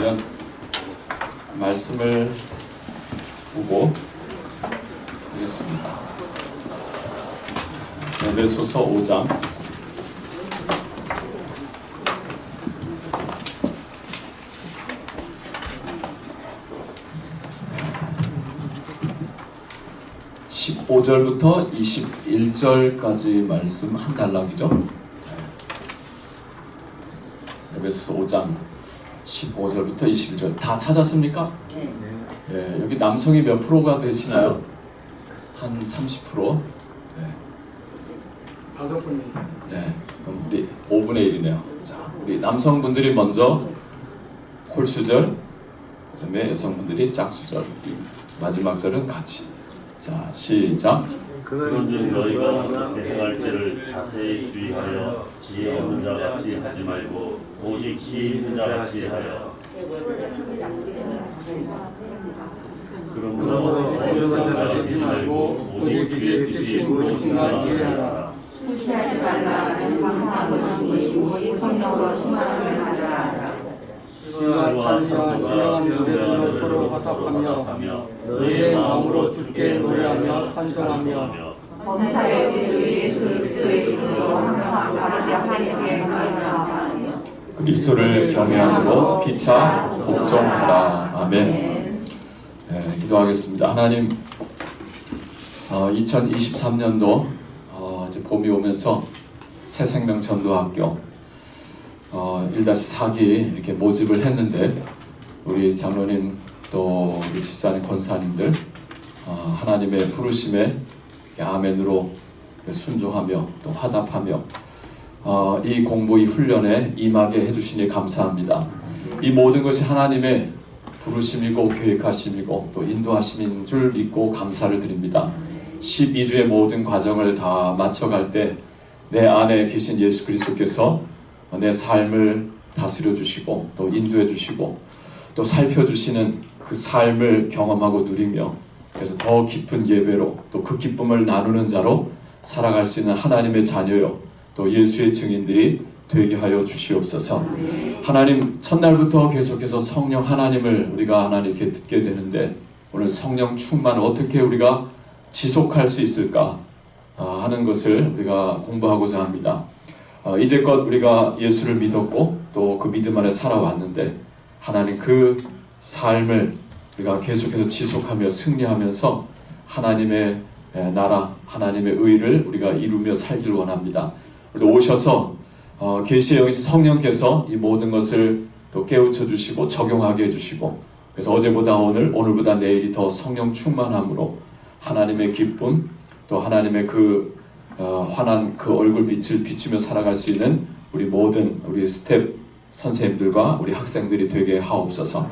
그러면 말씀을 보고 하겠습니다. 에베소서 5장 15절부터 21절까지 말씀 한 단락이죠. 에베소서 5장 15절부터 21절 다 찾았습니까? 예, 여기 남성이 몇 프로가 되시나요? 한 30%? 네. 5분. 네, 그럼 우리 5분의 1이네요. 자, 우리 남성분들이 먼저 홀수절, 그 다음에 여성분들이 짝수절, 마지막 절은 같이. 자, 시작. 그런즉 너희가 행할 때를 자세히 주의하여 지혜 없는 자 같이 하지 말고 오직 지 있는 자 같이 하여. 그러므로 어리석은 자 같이 말고 오직 주의 뜻이 무엇인가 이해하라. 술취하지 말라. 방탕한 것은 것이고 오직 성령으로 충만함을 가져라. 시와 찬송과 신뢰하는 서로 화답하며 너희의 마음으로 주께 노래하며 찬송하며 범사의 구주 예수 그리스도의 이름으로 항상 바르게 하나님께 감사하며 그리스도를 경외함으로 피차 복종하라. 아멘. 네, 기도하겠습니다. 하나님, 2023년도 이제 봄이 오면서 새생명전도학교 1-4기 이렇게 모집을 했는데 우리 장로님 또 우리 집사님 권사님들 하나님의 부르심에 아멘으로 순종하며 또 화답하며 이 공부 이 훈련에 임하게 해주시니 감사합니다. 이 모든 것이 하나님의 부르심이고 계획하심이고 또 인도하심인 줄 믿고 감사를 드립니다. 12주의 모든 과정을 다 마쳐갈 때 내 안에 계신 예수 그리스도께서 내 삶을 다스려 주시고 또 인도해 주시고 또 살펴주시는 그 삶을 경험하고 누리며 그래서 더 깊은 예배로 또 그 기쁨을 나누는 자로 살아갈 수 있는 하나님의 자녀요 또 예수의 증인들이 되게 하여 주시옵소서. 하나님, 첫날부터 계속해서 성령 하나님을 우리가 하나님께 듣게 되는데 오늘 성령 충만을 어떻게 우리가 지속할 수 있을까 하는 것을 우리가 공부하고자 합니다. 이제껏 우리가 예수를 믿었고 또 그 믿음 안에 살아왔는데 하나님 그 삶을 우리가 계속해서 지속하며 승리하면서 하나님의 나라, 하나님의 의를 우리가 이루며 살기를 원합니다. 오셔서 계시의 영이신 성령께서 이 모든 것을 또 깨우쳐 주시고 적용하게 해주시고 그래서 어제보다 오늘보다 내일이 더 성령 충만함으로 하나님의 기쁨 또 하나님의 그 환한 그 얼굴빛을 비추며 살아갈 수 있는 우리 모든 우리 스텝 선생님들과 우리 학생들이 되게 하옵소서.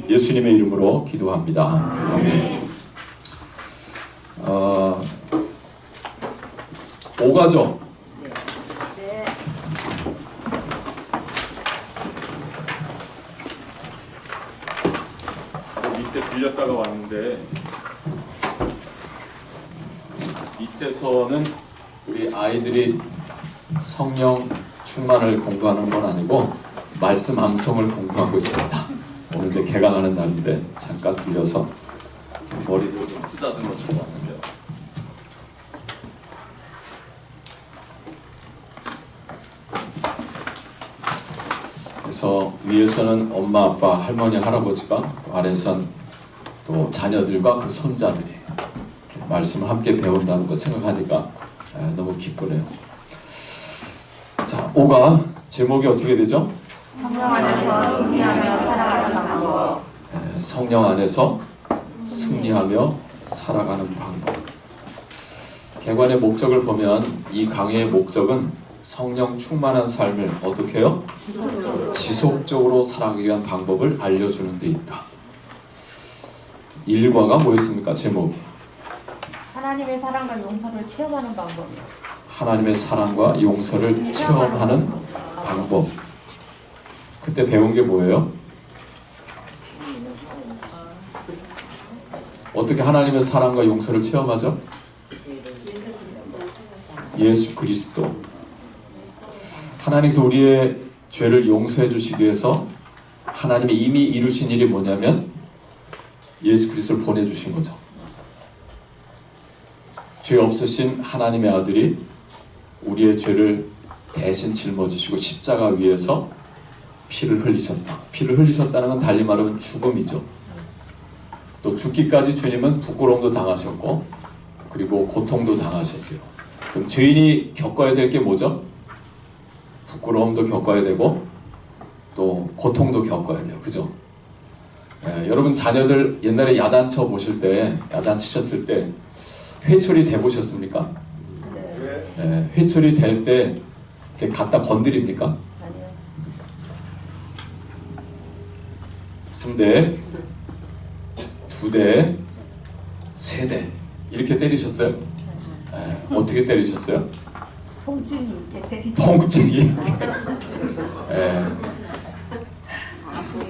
예수님의 이름으로 기도합니다. 아멘. 5가죠. 밑에 들렸다가 왔는데 밑에서는 우리 아이들이 성령 충만을 공부하는 건 아니고 말씀 암송을 공부하고 있습니다. 오늘 이제 개강하는 날인데 잠깐 들려서 머리를 좀 쓰다듬어 주고 왔는데요. 그래서 위에서는 엄마, 아빠, 할머니, 할아버지가 또 아래선 또 자녀들과 그 손자들이 말씀을 함께 배운다는 거 생각하니까 너무 기쁘네요. 자, 5가 제목이 어떻게 되죠? 성령 안에서 승리하며 살아가는 방법. 성령 안에서 승리하며 살아가는 방법. 개관의 목적을 보면 이 강의의 목적은 성령 충만한 삶을 어떻게 해요? 지속적으로 살아가기 위한 방법을 알려주는 데 있다. 1과가 뭐였습니까? 제목이 하나님의 사랑과 용서를 체험하는 방법이요. 하나님의 사랑과 용서를 체험하는 방법. 그때 배운 게 뭐예요? 어떻게 하나님의 사랑과 용서를 체험하죠? 예수 그리스도. 하나님께서 우리의 죄를 용서해 주시기 위해서 하나님이 이미 이루신 일이 뭐냐면 예수 그리스도를 보내주신 거죠. 죄 없으신 하나님의 아들이 우리의 죄를 대신 짊어지시고 십자가 위에서 피를 흘리셨다. 피를 흘리셨다는 건 달리 말하면 죽음이죠. 또 죽기까지 주님은 부끄러움도 당하셨고 그리고 고통도 당하셨어요. 그럼 죄인이 겪어야 될 게 뭐죠? 부끄러움도 겪어야 되고 또 고통도 겪어야 돼요. 그죠? 여러분 자녀들 옛날에 야단쳐 보실 때, 야단 치셨을 때 회초리 대보셨습니까? 회초리 댈 때 이렇게 갖다 건드립니까? 아니요. 한 대, 두 대, 세 대 이렇게 때리셨어요? 어떻게 때리셨어요? 통증이 있게 때리죠. 통증이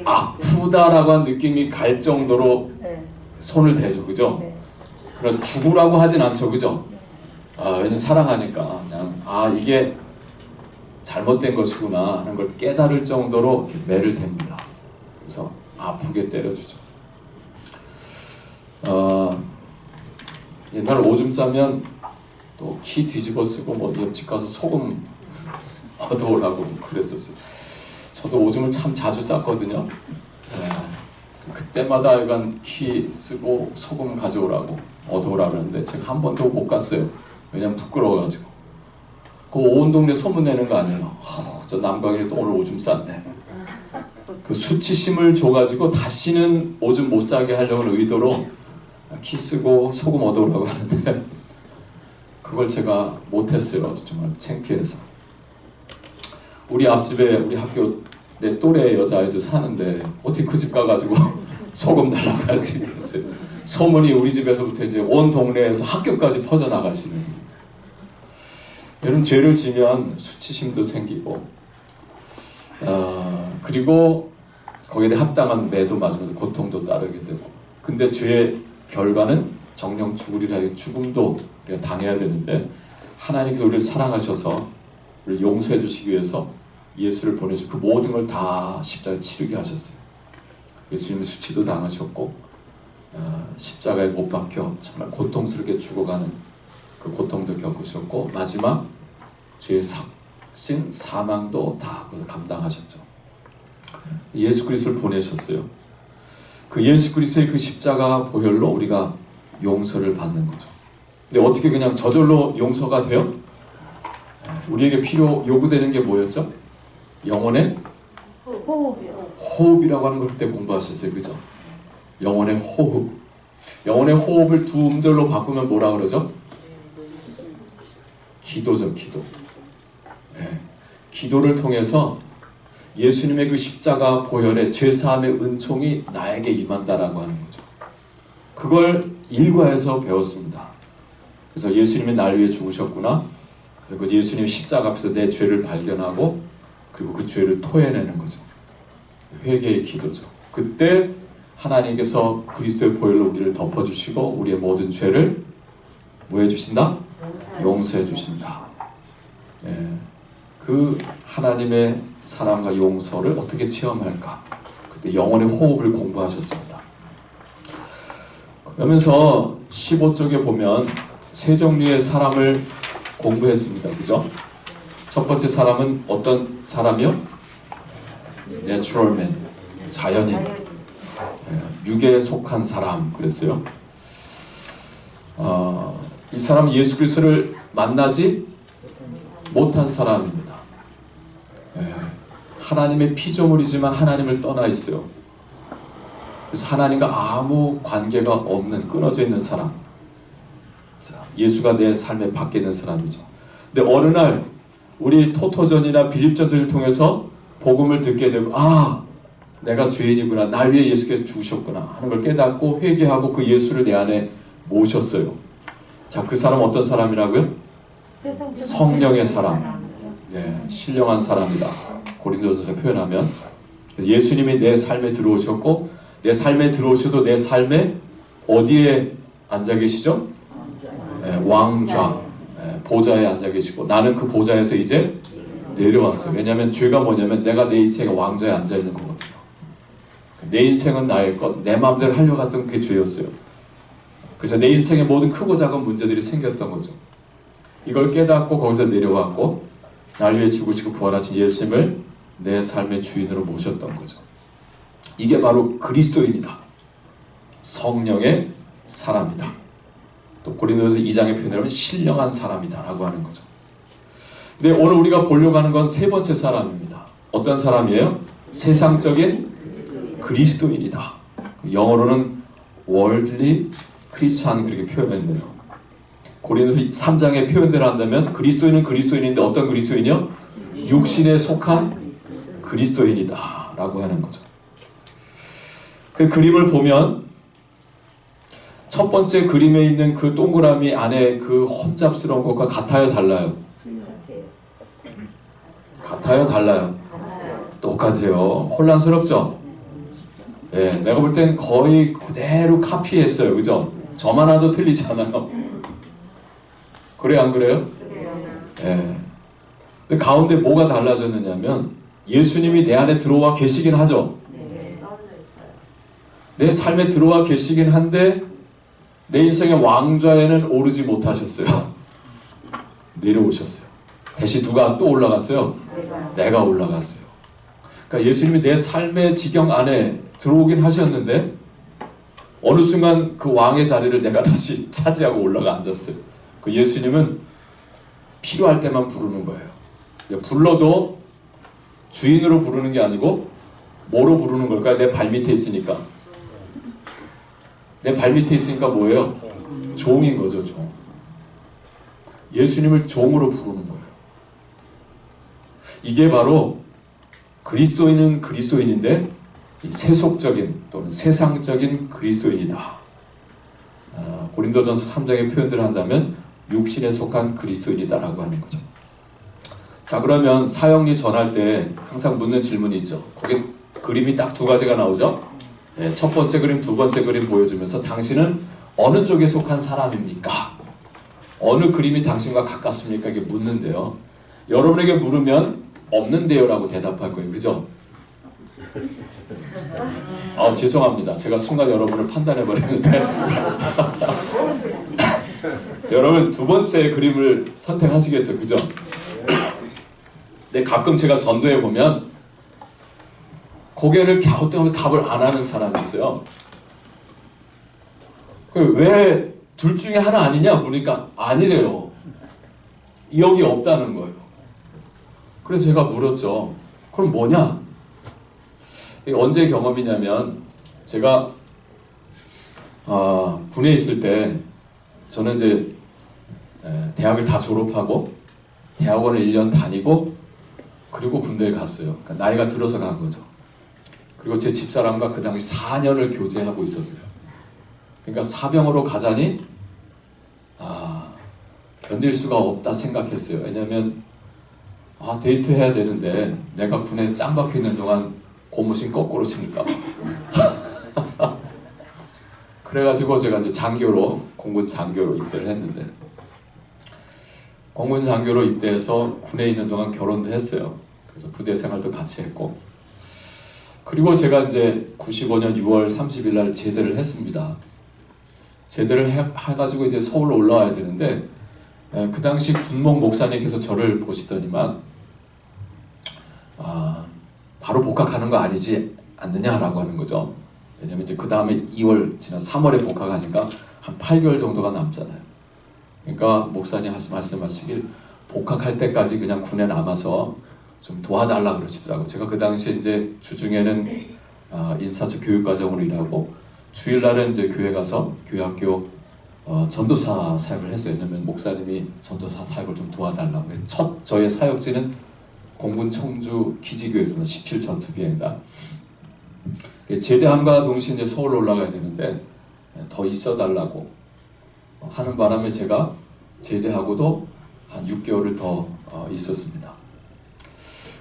아프다라고 한 느낌이 갈 정도로 네. 손을 대죠. 그죠? 네. 그럼 죽으라고 하진 않죠. 그죠? 왠지 사랑하니까 그냥 이게 잘못된 것이구나 하는 걸 깨달을 정도로 이렇게 매를 댑니다. 그래서 아프게 때려주죠. 옛날 오줌 싸면 또 키 뒤집어 쓰고 뭐 옆집 가서 소금 얻어오라고 그랬었어요. 저도 오줌을 참 자주 쌌거든요. 그때마다 약간 키 쓰고 소금 가져오라고 얻어오라 그러는데 제가 한 번도 못 갔어요. 왜냐면 부끄러워가지고. 그 온 동네 소문내는 거 아니에요. 저 남광일이 또 오늘 오줌 쌌네. 그 수치심을 줘가지고 다시는 오줌 못 싸게 하려는 의도로 키 쓰고 소금 얻어오라고 하는데 그걸 제가 못했어요. 정말 창피해서. 우리 앞집에 우리 학교 내 또래 여자아이도 사는데 어떻게 그 집 가가지고 소금 달라고 할 수 있겠어요. 소문이 우리 집에서부터 이제 온 동네에서 학교까지 퍼져나가시는 거예요. 여러분 죄를 지면 수치심도 생기고 그리고 거기에 대해 합당한 매도 맞으면서 고통도 따르게 되고 근데 죄의 결과는 정령 죽으리라 죽음도 우리가 당해야 되는데 하나님께서 우리를 사랑하셔서 우리를 용서해 주시기 위해서 예수를 보내시고 그 모든 걸 다 십자가에 치르게 하셨어요. 예수님은 수치도 당하셨고 십자가에 못 박혀 정말 고통스럽게 죽어가는 그 고통도 겪으셨고 마지막 죄의 삭신 사망도 다 거기서 감당하셨죠. 예수 그리스도를 보내셨어요. 그 예수 그리스도의 그 십자가 보혈로 우리가 용서를 받는 거죠. 근데 어떻게 그냥 저절로 용서가 돼요? 우리에게 요구되는 게 뭐였죠? 영혼의 호흡이요. 호흡이라고 하는 걸 그때 공부하셨어요. 그죠? 영혼의 호흡. 영혼의 호흡을 두 음절로 바꾸면 뭐라 그러죠? 기도죠. 기도. 기도를 통해서 예수님의 그 십자가 보혈의 죄사함의 은총이 나에게 임한다라고 하는 거죠. 그걸 일과에서 배웠습니다. 그래서 예수님이 날 위해 죽으셨구나. 그래서 그 예수님의 십자가 앞에서 내 죄를 발견하고 그리고 그 죄를 토해내는 거죠. 회개의 기도죠. 그때 하나님께서 그리스도의 보혈로 우리를 덮어주시고 우리의 모든 죄를 뭐 해주신다? 용서해 주신다. 그 하나님의 사랑과 용서를 어떻게 체험할까? 그때 영혼의 호흡을 공부하셨습니다. 그러면서 15쪽에 보면 세 종류의 사람을 공부했습니다. 그죠? 첫 번째 사람은 어떤 사람이요? Natural man, 자연인. 육에 속한 사람 그랬어요. 이 사람은 예수 그리스도를 만나지 못한 사람입니다. 하나님의 피조물이지만 하나님을 떠나 있어요. 그래서 하나님과 아무 관계가 없는 끊어져 있는 사람. 자, 예수가 내 삶에 바뀌는 사람이죠. 근데 어느 날 우리 토토전이나 빌립전들을 통해서 복음을 듣게 되고 내가 죄인이구나. 날 위해 예수께서 죽으셨구나 하는 걸 깨닫고 회개하고 그 예수를 내 안에 모셨어요. 자, 그 사람은 어떤 사람이라고요? 성령의 사람. 신령한 사람이다. 고린도전서 표현하면 예수님이 내 삶에 들어오셨고 내 삶에 들어오셔도 내 삶에 어디에 앉아 계시죠? 왕좌 보좌에 앉아 계시고 나는 그 보좌에서 이제 내려왔어요. 왜냐하면 죄가 뭐냐면 내가 내 인생의 왕좌에 앉아 있는 거거든요. 내 인생은 나의 것, 내 마음대로 하려고 했던 그게 죄였어요. 그래서 내 인생에 모든 크고 작은 문제들이 생겼던 거죠. 이걸 깨닫고 거기서 내려왔고 날 위해 죽으시고 부활하신 예수님을 내 삶의 주인으로 모셨던 거죠. 이게 바로 그리스도인이다. 성령의 사람이다. 또 고린도서 2장의 표현을 하면 신령한 사람이다 라고 하는 거죠. 근데 오늘 우리가 보려고 하는 건 세 번째 사람입니다. 어떤 사람이에요? 세상적인 그리스도인이다. 영어로는 worldly Christian 그렇게 표현했네요. 고린도서 3장의 표현대로 한다면 그리스도인은 그리스도인인데 어떤 그리스도인이요? 육신에 속한 그리스도인이다 라고 하는 거죠. 그 그림을 보면 첫 번째 그림에 있는 그 동그라미 안에 그 혼잡스러운 것과 같아요, 달라요? 같아요, 달라요? 똑같아요. 혼란스럽죠? 예, 내가 볼 땐 거의 그대로 카피했어요. 그죠? 저만 하나도 틀리지 않아요. 그래요, 안 그래요? 예. 근데 가운데 뭐가 달라졌느냐면 예수님이 내 안에 들어와 계시긴 하죠. 내 삶에 들어와 계시긴 한데 내 인생의 왕좌에는 오르지 못하셨어요. 내려오셨어요. 대신 누가 또 올라갔어요? 내가 올라갔어요. 그러니까 예수님이 내 삶의 지경 안에 들어오긴 하셨는데 어느 순간 그 왕의 자리를 내가 다시 차지하고 올라가 앉았어요. 그 예수님은 필요할 때만 부르는 거예요. 불러도 주인으로 부르는 게 아니고 뭐로 부르는 걸까요? 내 발밑에 있으니까. 내 발밑에 있으니까 뭐예요? 종인 거죠, 종. 예수님을 종으로 부르는 거예요. 이게 바로 그리스도인은 그리스도인인데 세속적인 또는 세상적인 그리스도인이다. 고린도전서 3장의 표현들을 한다면 육신에 속한 그리스도인이다라고 하는 거죠. 자, 그러면 사형리 전할 때 항상 묻는 질문이 있죠. 거기 그림이 딱 두 가지가 나오죠. 네, 첫 번째 그림, 두 번째 그림 보여주면서 당신은 어느 쪽에 속한 사람입니까? 어느 그림이 당신과 가깝습니까? 이게 묻는데요. 여러분에게 물으면 없는데요 라고 대답할 거예요. 그죠? 죄송합니다. 제가 순간 여러분을 판단해버렸는데 여러분 두 번째 그림을 선택하시겠죠. 그죠? 근데 가끔 제가 전도해 보면 고개를 갸우뚱하면서 답을 안 하는 사람이 있어요. 왜 둘 중에 하나 아니냐 물으니까 아니래요. 여기 없다는 거예요. 그래서 제가 물었죠. 그럼 뭐냐? 이게 언제 경험이냐면 제가 군에 있을 때 저는 이제 대학을 다 졸업하고 대학원을 1년 다니고 그리고 군대에 갔어요. 그러니까 나이가 들어서 간 거죠. 그리고 제 집사람과 그 당시 4년을 교제하고 있었어요. 그러니까 사병으로 가자니 견딜 수가 없다 생각했어요. 왜냐하면 데이트 해야 되는데 내가 군에 짱 박혀 있는 동안 고무신 거꾸로 신을까 봐. 그래가지고 제가 이제 장교로 공군 장교로 입대를 했는데 공군 장교로 입대해서 군에 있는 동안 결혼도 했어요. 그래서 부대 생활도 같이 했고 그리고 제가 이제 95년 6월 30일 날 제대를 했습니다. 제대를 해가지고 이제 서울로 올라와야 되는데 그 당시 군목 목사님께서 저를 보시더니만 바로 복학하는 거 아니지 않느냐라고 하는 거죠. 왜냐면 이제 그 다음에 2월 지난 3월에 복학하니까 한 8개월 정도가 남잖아요. 그러니까 목사님 말씀하시길 복학할 때까지 그냥 군에 남아서 좀 도와달라 그러시더라고요. 제가 그 당시에 이제 주중에는 인사처 교육과정으로 일하고 주일날은 이제 교회 가서 교회학교 전도사 사역을 했어요. 왜냐면 목사님이 전도사 사역을 좀 도와달라고. 첫 저의 사역지는 공군 청주 기지교회에서 17 전투비행단. 제대함과 동시에 이제 서울로 올라가야 되는데 더 있어달라고 하는 바람에 제가 제대하고도 한 6개월을 더 있었습니다.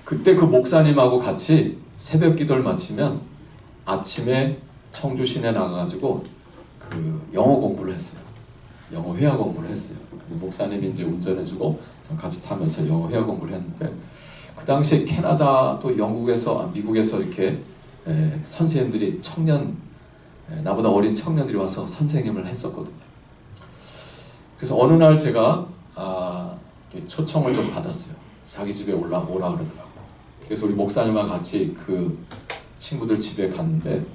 그때 그 목사님하고 같이 새벽 기도를 마치면 아침에 청주 시내 나가가지고 그 영어 공부를 했어요. 영어 회화 공부를 했어요. 그래서 목사님이 이제 운전해주고 전 같이 타면서 영어 회화 공부를 했는데 그 당시에 캐나다 또 영국에서 미국에서 이렇게 선생님들이 나보다 어린 청년들이 와서 선생님을 했었거든요. 그래서 어느 날 제가 초청을 좀 받았어요. 자기 집에 오라 그러더라고. 그래서 우리 목사님과 같이 그 친구들 집에 갔는데,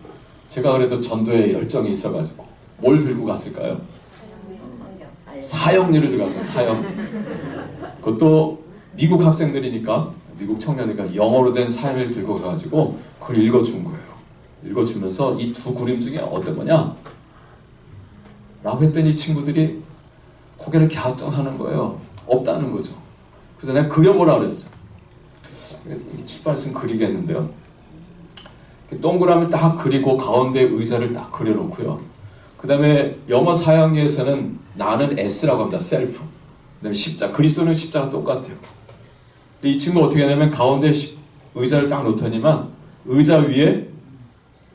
제가 그래도 전도에 열정이 있어가지고 뭘 들고 갔을까요? 사형리를 들고 갔어요. 사형. 그것도 미국 학생들이니까, 미국 청년이니까 영어로 된 사형리를 들고 가가지고 그걸 읽어준 거예요. 읽어주면서 이 두 그림 중에 어떤 거냐? 라고 했더니 친구들이 고개를 갸우뚱하는 거예요. 없다는 거죠. 그래서 내가 그려보라 그랬어요. 이 칠판에서는 그리겠는데요. 동그라미 딱 그리고 가운데 의자를 딱 그려놓고요. 그 다음에 영어 사형리에서는 나는 S라고 합니다. 셀프. 그 다음에 십자. 그리스도는 십자가 똑같아요. 이 친구가 어떻게 하냐면 가운데 의자를 딱 놓더니만 의자 위에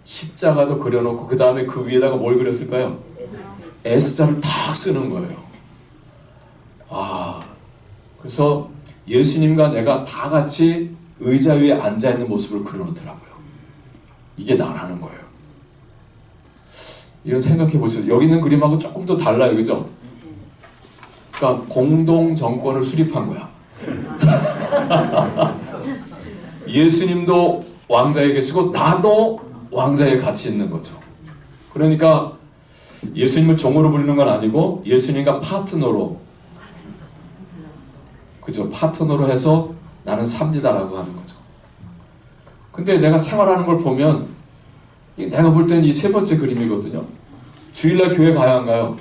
십자가도 그려놓고 그 다음에 그 위에다가 뭘 그렸을까요? S자를 딱 쓰는 거예요. 그래서 예수님과 내가 다 같이 의자 위에 앉아있는 모습을 그려놓더라고요. 이게 나라는 거예요. 이런 생각해 보세요. 여기 있는 그림하고 조금 더 달라요. 그죠? 그러니까 공동 정권을 수립한 거야. 예수님도 왕자에 계시고 나도 왕자에 같이 있는 거죠. 그러니까 예수님을 종으로 부르는 건 아니고 예수님과 파트너로, 그죠? 파트너로 해서 나는 삽니다라고 하는 거죠. 근데 내가 생활하는 걸 보면 내가 볼 때는 이 세 번째 그림이거든요. 주일날 교회 가야 안 가요?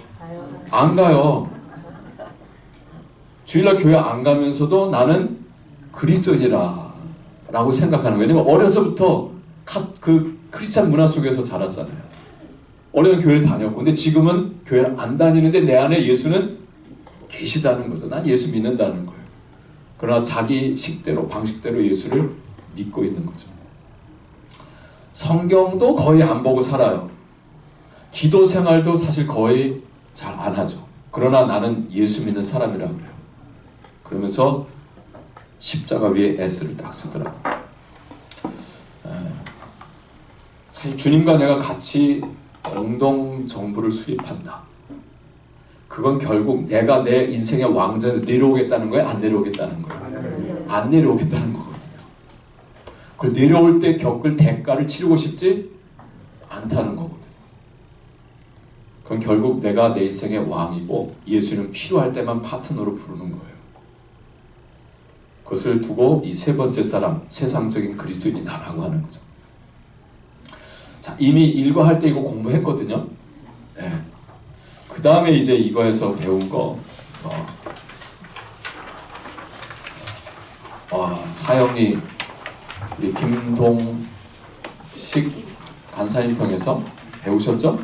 안 가요. 주일날 교회 안 가면서도 나는 그리스도인이라 라고 생각하는 거예요. 왜냐면 어려서부터 그 크리스찬 문화 속에서 자랐잖아요. 어려운 교회를 다녔고, 근데 지금은 교회를 안 다니는데 내 안에 예수는 계시다는 거죠. 난 예수 믿는다는 거예요. 그러나 자기 식대로, 방식대로 예수를 믿고 있는 거죠. 성경도 거의 안 보고 살아요. 기도 생활도 사실 거의 잘 안 하죠. 그러나 나는 예수 믿는 사람이라고 그래요. 그러면서 십자가 위에 S를 딱 쓰더라고요. 사실 주님과 내가 같이 공동 정부를 수립한다. 그건 결국 내가 내 인생의 왕좌에서 내려오겠다는 거예요? 안 내려오겠다는 거예요? 안 내려오겠다는 거거든요. 그걸 내려올 때 겪을 대가를 치르고 싶지 않다는 거거든요. 그건 결국 내가 내 인생의 왕이고 예수는 필요할 때만 파트너로 부르는 거예요. 그것을 두고 이 세 번째 사람, 세상적인 그리스도인이 나라고 하는 거죠. 자, 이미 일과할 때 이거 공부했거든요. 네. 그 다음에 이제 이거에서 배운 거, 사형리 우리 김동식 간사님 통해서 배우셨죠?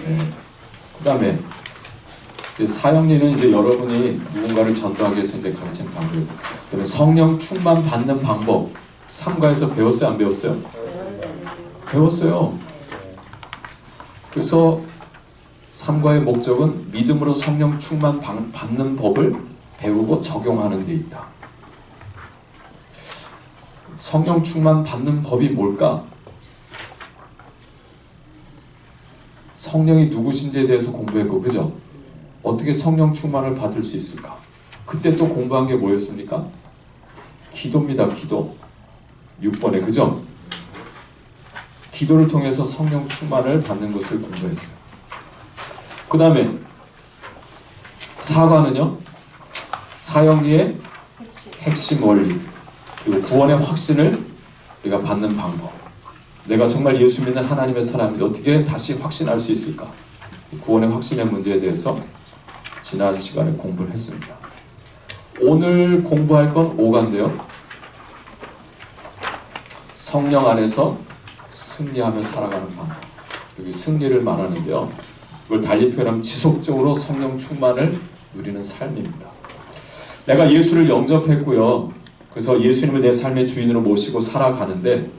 네. 그 다음에 사형리는 이제 여러분이 누군가를 전도하기 위해서 이제 가르치는 방법이고, 그다음에 성령 충만 받는 방법 3과에서 배웠어요? 안 배웠어요? 배웠어요. 그래서 3과의 목적은 믿음으로 성령 충만 받는 법을 배우고 적용하는 데 있다. 성령 충만 받는 법이 뭘까? 성령이 누구신지에 대해서 공부했고, 그죠? 어떻게 성령 충만을 받을 수 있을까? 그때 또 공부한 게 뭐였습니까? 기도입니다. 기도. 6번에, 그죠? 기도를 통해서 성령 충만을 받는 것을 공부했어요. 그 다음에 4과는요, 사형리의 핵심 원리, 그리고 구원의 확신을 우리가 받는 방법. 내가 정말 예수 믿는 하나님의 사람인데 어떻게 다시 확신할 수 있을까? 구원의 확신의 문제에 대해서 지난 시간에 공부를 했습니다. 오늘 공부할 건 5과인데요. 성령 안에서 승리하며 살아가는 방법. 여기 승리를 말하는데요. 이걸 달리 표현하면 지속적으로 성령 충만을 누리는 삶입니다. 내가 예수를 영접했고요. 그래서 예수님을 내 삶의 주인으로 모시고 살아가는데,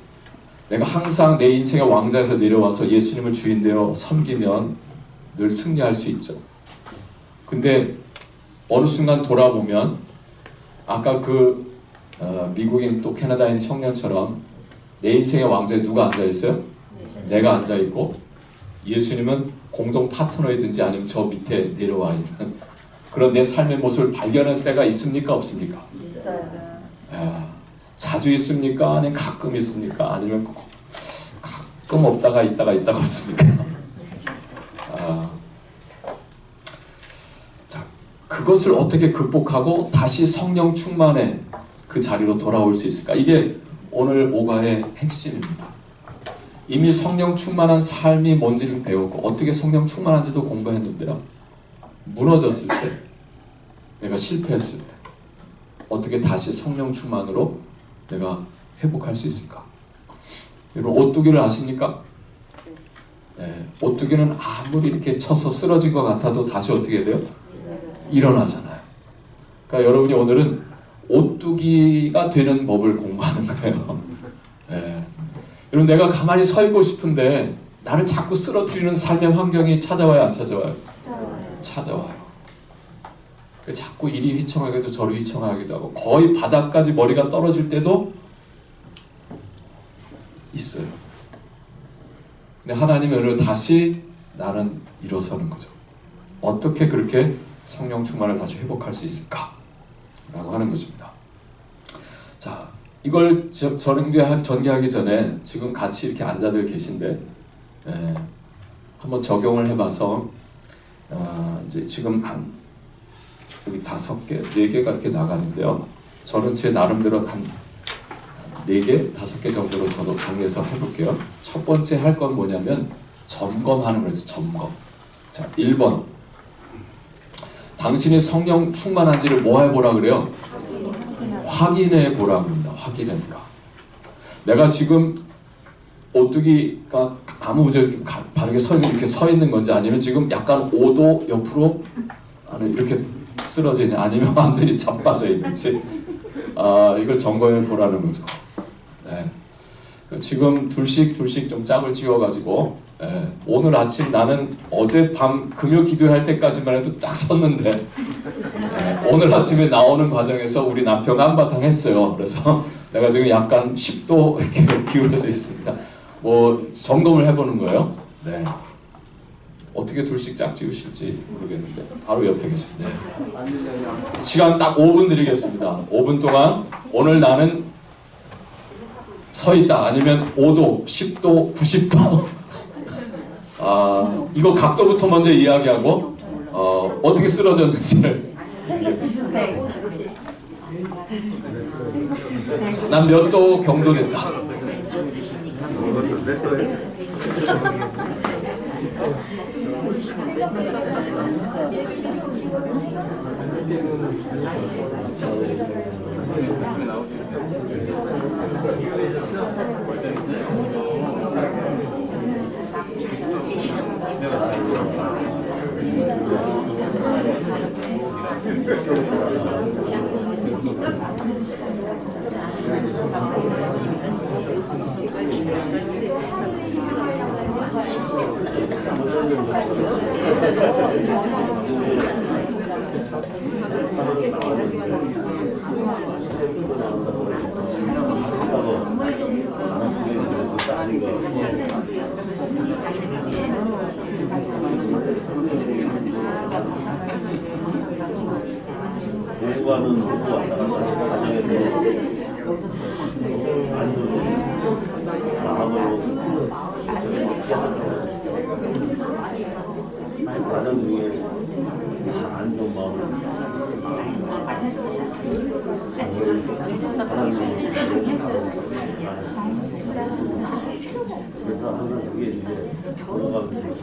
내가 항상 내 인생의 왕좌에서 내려와서 예수님을 주인 되어 섬기면 늘 승리할 수 있죠. 근데 어느 순간 돌아보면 아까 그 미국인 또 캐나다인 청년처럼 내 인생의 왕좌에 누가 앉아 있어요? 내가 앉아 있고, 예수님은 공동 파트너이든지 아니면 저 밑에 내려와 있는 그런 내 삶의 모습을 발견할 때가 있습니까? 없습니까? 있어요. 자주 있습니까? 아니면 가끔 있습니까? 아니면 가끔 없다가 있다가 없습니까? 자, 그것을 어떻게 극복하고 다시 성령 충만의 그 자리로 돌아올 수 있을까? 이게 오늘 오가의 핵심입니다. 이미 성령 충만한 삶이 뭔지를 배우고 어떻게 성령 충만한지도 공부했는데요. 무너졌을 때, 내가 실패했을 때 어떻게 다시 성령 충만으로 내가 회복할 수 있을까? 여러분, 오뚜기를 아십니까? 네, 오뚜기는 아무리 이렇게 쳐서 쓰러진 것 같아도 다시 어떻게 돼요? 일어나잖아요. 그러니까 여러분이 오늘은 오뚜기가 되는 법을 공부하는 거예요. 네. 여러분, 내가 가만히 서 있고 싶은데 나를 자꾸 쓰러뜨리는 삶의 환경이 찾아와요, 안 찾아와요? 찾아와요. 자꾸 이리 휘청하기도 저리 휘청하기도 하고 거의 바닥까지 머리가 떨어질 때도 있어요. 근데 하나님의 은혜로 다시 나는 일어서는 거죠. 어떻게 그렇게 성령 충만을 다시 회복할 수 있을까? 라고 하는 것입니다. 자, 이걸 전개하기 전에 지금 같이 이렇게 앉아들 계신데 한번 적용을 해봐서 이제 지금 여기 5개, 4개가 이렇게 나가는데요. 저는 제 나름대로 한 4개, 5개 정도로 저도 정리해서 해볼게요. 첫 번째 할 건 뭐냐면 점검하는 거죠. 점검. 자, 1번. 당신이 성령 충만한지를 뭐 해보라 그래요? 확인해 보라 그럽니다. 확인해 보라. 내가 지금 오뚜기가 아무 문제 없이 바르게 이렇게 서 있는 건지, 아니면 지금 약간 5도 옆으로 이렇게 쓰러져 있는, 아니면 완전히 자빠져 있는지, 이걸 점검해 보라는 거죠. 네. 지금 둘씩 좀 짝을 지어가지고, 오늘 아침 나는 어젯밤 금요 기도할 때까지만 해도 딱 섰는데, 오늘 아침에 나오는 과정에서 우리 남편과 한바탕 했어요. 그래서 내가 지금 약간 10도 이렇게 기울어져 있습니다. 뭐 점검을 해보는 거예요. 네. 어떻게 둘씩 짝 지우실지 모르겠는데 바로 옆에 계십니다. 네. 시간 딱 5분 드리겠습니다. 5분 동안 오늘 나는 서 있다, 아니면 5도, 10도, 90도 이거 각도부터 먼저 이야기하고 어떻게 쓰러졌는지를 얘기하겠습니다. 난 몇 도 경도 된다. 공부하는 공부 왔다 갔다 마음으로 가정 중에 안 좋은 마음을 그래서 항상 여기에 이제 공부하면서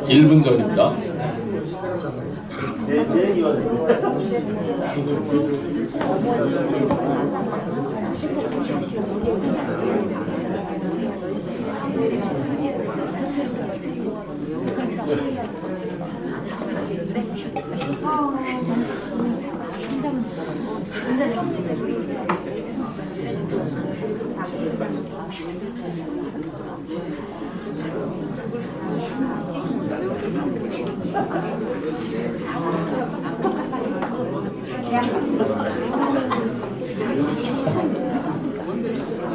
일 분 전입니다. 제 얘기가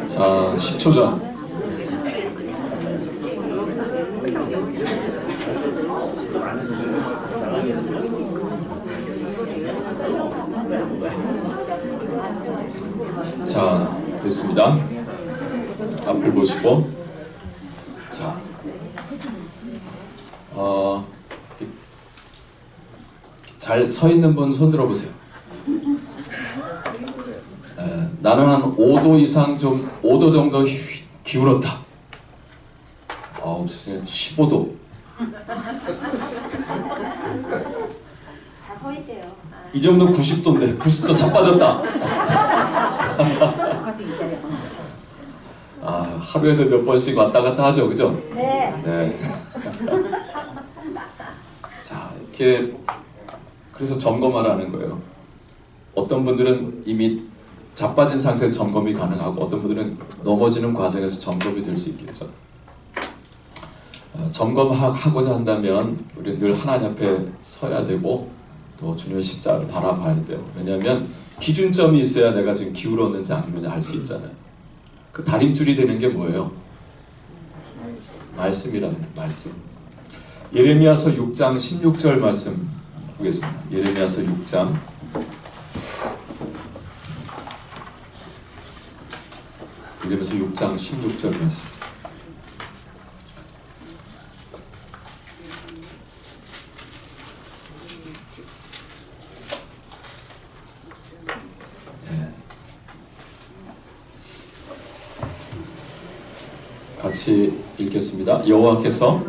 자, 10초 전. 자, 됐습니다. 앞을 보시고, 자, 잘 서 있는 분 손 들어보세요. 나는 한 5도 이상 좀 5도 정도 기울었다. 세상에 15도. 다 서 있대요. 이 정도 90도인데 90도 자빠졌다. 하루에도 몇 번씩 왔다 갔다 하죠, 그죠? 네. 네. 자, 이렇게 그래서 점검하라는 거예요. 어떤 분들은 이미 자빠진 상태에서 점검이 가능하고 어떤 분들은 넘어지는 과정에서 점검이 될 수 있겠죠. 점검하고자 한다면 우리는 늘 하나님 앞에 서야 되고 또 주님의 십자가를 바라봐야 돼요. 왜냐하면 기준점이 있어야 내가 지금 기울었는지 안 기울었는지 알 수 있잖아요. 그 다림줄이 되는 게 뭐예요? 말씀이라는 거예요. 말씀. 예레미야서 6장 16절 말씀 보겠습니다. 예레미야서 6장 예레미야서 6장 16절 말씀. 같이 읽겠습니다. 여호와께서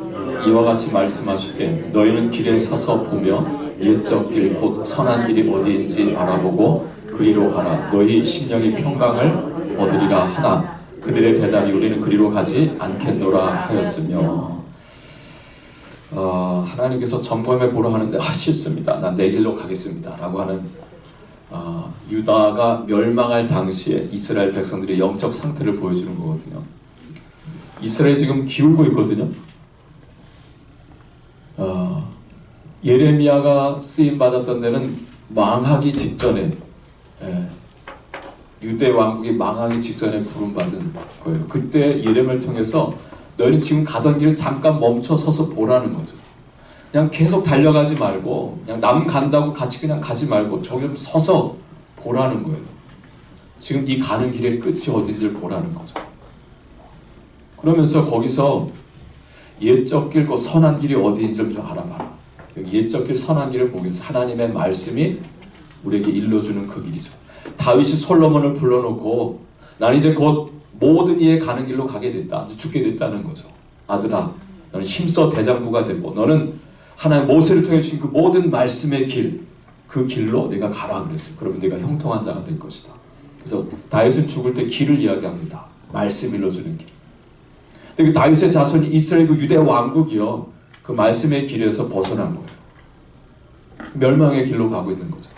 이와 같이 말씀하시되 너희는 길에 서서 보며 옛적 길 곧 선한 길이 어디인지 알아보고 그리로 가라. 너희 심령이 평강을 얻으리라 하나 그들의 대답이 우리는 그리로 가지 않겠노라 하였으며 하나님께서 점검해 보라 하는데 싫습니다. 난 내 길로 가겠습니다. 라고 하는 유다가 멸망할 당시에 이스라엘 백성들의 영적 상태를 보여주는 거거든요. 이스라엘이 지금 기울고 있거든요. 예레미야가 쓰임받았던 데는 망하기 직전에 유대 왕국이 망하기 직전에 부름받은 거예요. 그때 예레미야를 통해서 너희는 지금 가던 길을 잠깐 멈춰 서서 보라는 거죠. 그냥 계속 달려가지 말고 그냥 남 간다고 같이 그냥 가지 말고 저기 좀 서서 보라는 거예요. 지금 이 가는 길의 끝이 어딘지를 보라는 거죠. 그러면서 거기서 옛적 길, 그 선한 길이 어디인지를 좀 알아봐라. 여기 옛적 길, 선한 길을 보기 위해서 하나님의 말씀이 우리에게 일러주는 그 길이죠. 다윗이 솔로몬을 불러놓고 나는 이제 곧 모든 이의 가는 길로 가게 됐다. 죽게 됐다는 거죠. 아들아, 너는 힘써 대장부가 되고 너는 하나님 모세를 통해 주신 그 모든 말씀의 길, 그 길로 내가 가라 그랬어요. 그러면 내가 형통한 자가 될 것이다. 그래서 다윗은 죽을 때 길을 이야기합니다. 말씀 일러주는 길. 근데 그 다윗의 자손이 이스라엘 그 유대 왕국이요, 그 말씀의 길에서 벗어난 거예요. 멸망의 길로 가고 있는 거죠.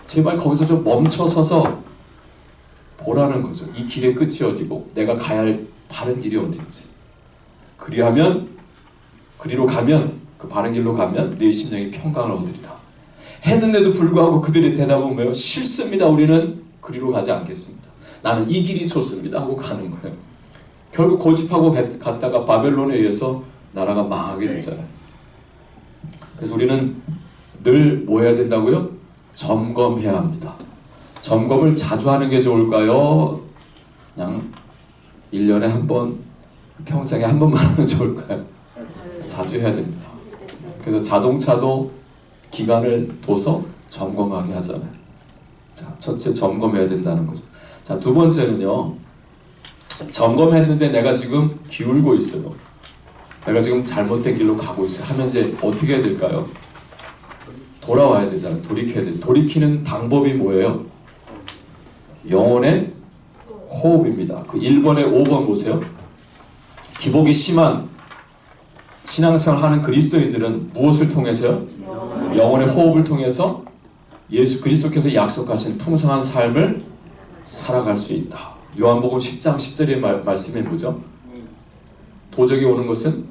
제발 거기서 좀 멈춰서서 보라는 거죠. 이 길의 끝이 어디고 내가 가야 할 바른 길이 어딘지. 그리로 가면, 그 바른 길로 가면 내 심령이 평강을 얻으리라. 했는데도 불구하고 그들의 대답은 뭐예요? 싫습니다. 우리는 그리로 가지 않겠습니다. 나는 이 길이 좋습니다 하고 가는 거예요. 결국 고집하고 갔다가 바벨론에 의해서 나라가 망하게 되잖아요. 그래서 우리는 늘 뭐 해야 된다고요? 점검해야 합니다. 점검을 자주 하는 게 좋을까요? 그냥 1년에 한 번, 평생에 한 번만 하면 좋을까요? 자주 해야 됩니다. 그래서 자동차도 기간을 둬서 점검하게 하잖아요. 자, 첫째 점검해야 된다는 거죠. 자, 두 번째는요. 점검했는데 내가 지금 기울고 있어요. 내가 지금 잘못된 길로 가고 있어요. 하면 이제 어떻게 해야 될까요? 돌아와야 되잖아요. 돌이켜야 돼요. 돌이키는 방법이 뭐예요? 영혼의 호흡입니다. 그 1번에 5번 보세요. 기복이 심한 신앙생활 하는 그리스도인들은 무엇을 통해서요? 영혼의 호흡을 통해서 예수 그리스도께서 약속하신 풍성한 삶을 살아갈 수 있다. 요한복음 10장 10절의 말씀이 뭐죠? 도적이 오는 것은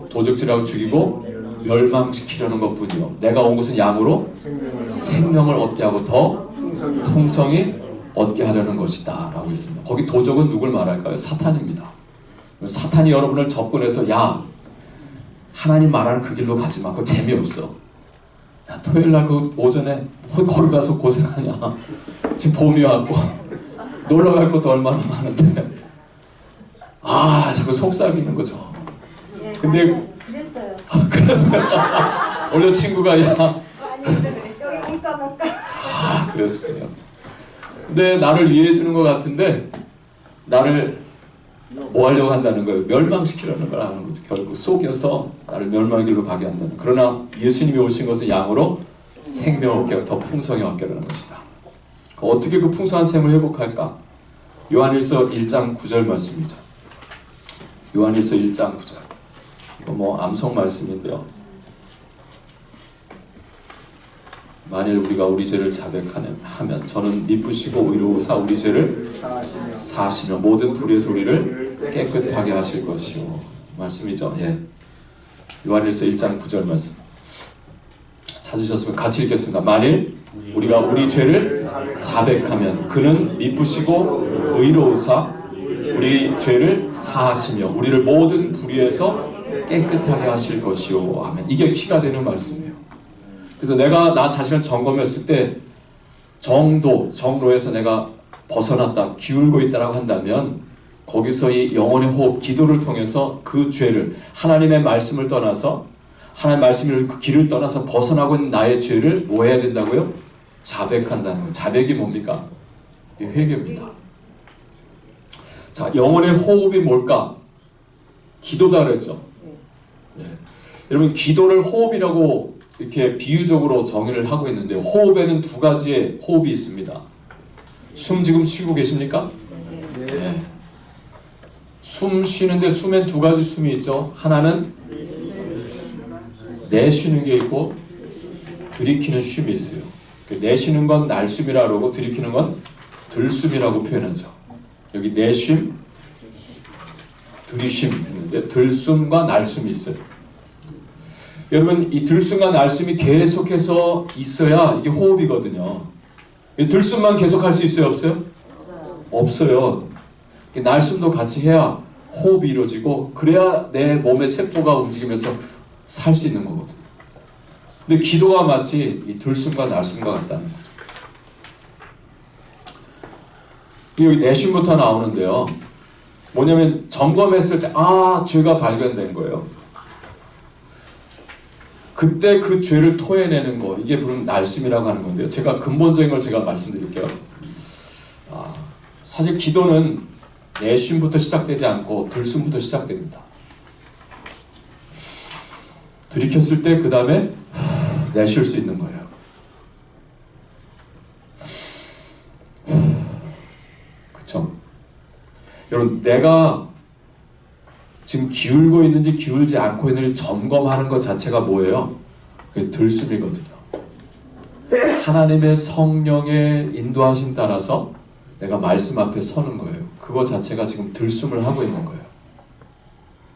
도적질하고 죽이고 멸망시키려는 것뿐이요. 내가 온 것은 양으로 생명을 얻게 하고 더 풍성히 얻게 하려는 것이다 라고 했습니다. 거기 도적은 누굴 말할까요? 사탄입니다. 사탄이 여러분을 접근해서 야, 하나님 말하는 그 길로 가지 마. 그거 재미없어. 야, 토요일날 그 오전에 거기 가서 고생하냐. 지금 봄이 왔고 놀러 갈 것도 얼마나 많은데 자꾸 속삭이는 거죠. 근데 그랬어요. 그랬어요. 원래 친구가 야 여기 올까 말까. 그랬어요. 근데 나를 이해해 주는 것 같은데 나를 뭐 하려고 한다는 거예요? 멸망시키려는 걸 하는 거죠. 결국 속여서 나를 멸망의 길로 가게 한다는. 그러나 예수님이 오신 것은 양으로 생명을 얻게 더 풍성히 얻게 하는 것이다. 어떻게 그 풍성한 샘을 회복할까? 요한일서 1장 9절 말씀이죠. 요한일서 1장 9절. 이거 뭐 암송 말씀인데요. 만일 우리가 우리 죄를 자백하면 저는 미쁘시고 의로우사 우리 죄를 사하시며 모든 불의의 소리를 깨끗하게 하실 것이요. 말씀이죠. 예. 요한일서 1장 9절 말씀. 찾으셨으면 같이 읽겠습니다. 만일 우리가 우리 죄를 자백하면 그는 미쁘시고 의로우사 우리 죄를 사하시며 우리를 모든 불의에서 깨끗하게 하실 것이요. 아멘. 이게 키가 되는 말씀이에요. 그래서 내가 나 자신을 점검했을 때 정로에서 내가 벗어났다, 기울고 있다라고 한다면 거기서 이 영혼의 호흡, 기도를 통해서 그 죄를 하나님의 말씀을 떠나서 하나님의 말씀을 그 길을 떠나서 벗어나고 있는 나의 죄를 뭐 해야 된다고요? 자백한다는 거예요. 자백이 뭡니까? 이게 회개입니다. 자, 영혼의 호흡이 뭘까? 기도다 그랬죠. 네. 여러분 기도를 호흡이라고 이렇게 비유적으로 정의를 하고 있는데 호흡에는 두 가지의 호흡이 있습니다. 숨 지금 쉬고 계십니까? 네. 숨 쉬는데 숨엔 두 가지 숨이 있죠. 하나는 내쉬는 게 있고 들이키는 쉼이 있어요. 내쉬는 건 날숨이라고 그러고 들이키는 건 들숨이라고 표현하죠. 여기 내쉼, 들이쉼 했는데 들숨과 날숨이 있어요. 여러분 이 들숨과 날숨이 계속해서 있어야 이게 호흡이거든요. 이 들숨만 계속할 수 있어요? 없어요? 없어요. 날숨도 같이 해야 호흡이 이루어지고 그래야 내 몸의 세포가 움직이면서 살 수 있는 거거든요. 근데 기도가 마치 이 들숨과 날숨과 같다는 거죠. 여기 내쉼부터 나오는데요. 뭐냐면 점검했을 때 죄가 발견된 거예요. 그때 그 죄를 토해내는 거, 이게 바로 날숨이라고 하는 건데요. 제가 근본적인 걸 제가 말씀드릴게요. 사실 기도는 내쉼부터 시작되지 않고 들숨부터 시작됩니다. 들이켰을 때 그 다음에 내쉴 수 있는 거예요. 그쵸? 여러분 내가 지금 기울고 있는지 기울지 않고 있는지 점검하는 것 자체가 뭐예요? 그게 들숨이거든요. 하나님의 성령의 인도하심 따라서 내가 말씀 앞에 서는 거예요. 그거 자체가 지금 들숨을 하고 있는 거예요.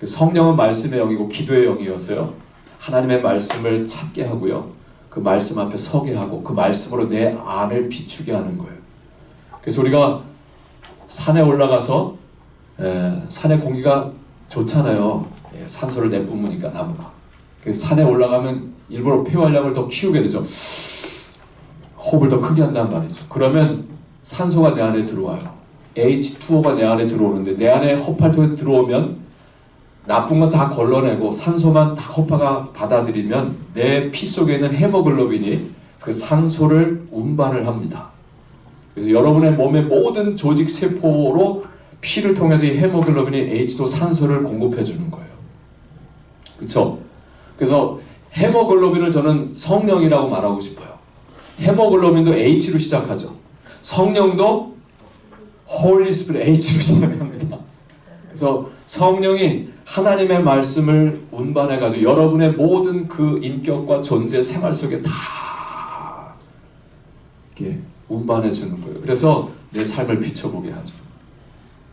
성령은 말씀의 영이고 기도의 영이어서요. 하나님의 말씀을 찾게 하고요. 그 말씀 앞에 서게 하고 그 말씀으로 내 안을 비추게 하는 거예요. 그래서 우리가 산에 올라가서 산의 공기가 좋잖아요. 산소를 내뿜으니까 나무가. 그래서 산에 올라가면 일부러 폐활량을 더 키우게 되죠. 호흡을 더 크게 한단 말이죠. 그러면 산소가 내 안에 들어와요. H2O가 내 안에 들어오는데 내 안에 허파통에 들어오면 나쁜 건 다 걸러내고 산소만 다 허파가 받아들이면 내 피 속에 있는 헤모글로빈이 그 산소를 운반을 합니다. 그래서 여러분의 몸의 모든 조직 세포로 피를 통해서 이 헤모글로빈이 H2O 산소를 공급해 주는 거예요. 그렇죠? 그래서 헤모글로빈을 저는 성령이라고 말하고 싶어요. 헤모글로빈도 H로 시작하죠. 성령도 홀리 스피릿 H로 시작합니다. 그래서 성령이 하나님의 말씀을 운반해가지고 여러분의 모든 그 인격과 존재, 생활 속에 다 이렇게 운반해 주는 거예요. 그래서 내 삶을 비춰보게 하죠.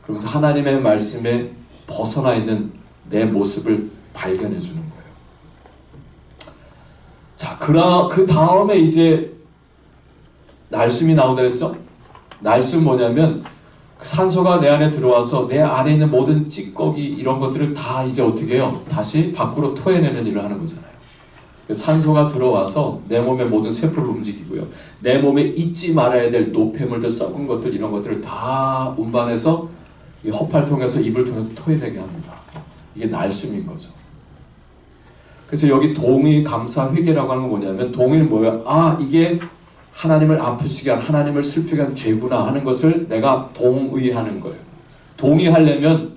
그러면서 하나님의 말씀에 벗어나 있는 내 모습을 발견해 주는 거예요. 자, 그 다음에 이제 날숨이 나온다 그랬죠? 날숨 뭐냐면 산소가 내 안에 들어와서 내 안에 있는 모든 찌꺼기 이런 것들을 다 이제 어떻게 해요? 다시 밖으로 토해내는 일을 하는 거잖아요. 산소가 들어와서 내 몸의 모든 세포를 움직이고요. 내 몸에 잊지 말아야 될 노폐물들, 썩은 것들 이런 것들을 다 운반해서 이 허파를 통해서 입을 통해서 토해내게 합니다. 이게 날숨인 거죠. 그래서 여기 동의, 감사, 회개라고 하는 건 뭐냐면 동의는 뭐예요? 아, 이게 하나님을 아프시게 한, 하나님을 슬프게 한 죄구나 하는 것을 내가 동의하는 거예요. 동의하려면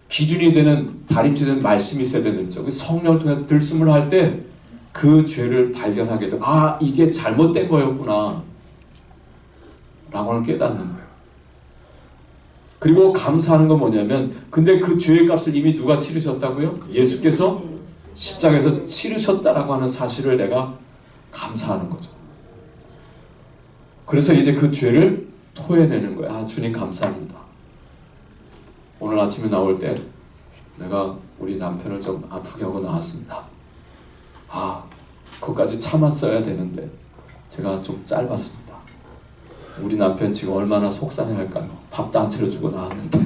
기준이 되는, 다림질되는 말씀이 있어야 되겠죠. 성령을 통해서 들숨을 할 때 그 죄를 발견하게 되고, 아, 이게 잘못된 거였구나 라고 하는 깨닫는 거예요. 그리고 감사하는 건 뭐냐면, 근데 그 죄의 값을 이미 누가 치르셨다고요? 예수께서 십자가에서 치르셨다라고 하는 사실을 내가 감사하는 거죠. 그래서 이제 그 죄를 토해내는 거예요. 아, 주님 감사합니다. 오늘 아침에 나올 때 내가 우리 남편을 좀 아프게 하고 나왔습니다. 아, 그것까지 참았어야 되는데 제가 좀 짧았습니다. 우리 남편 지금 얼마나 속상해할까요? 밥도 안 차려주고 나왔는데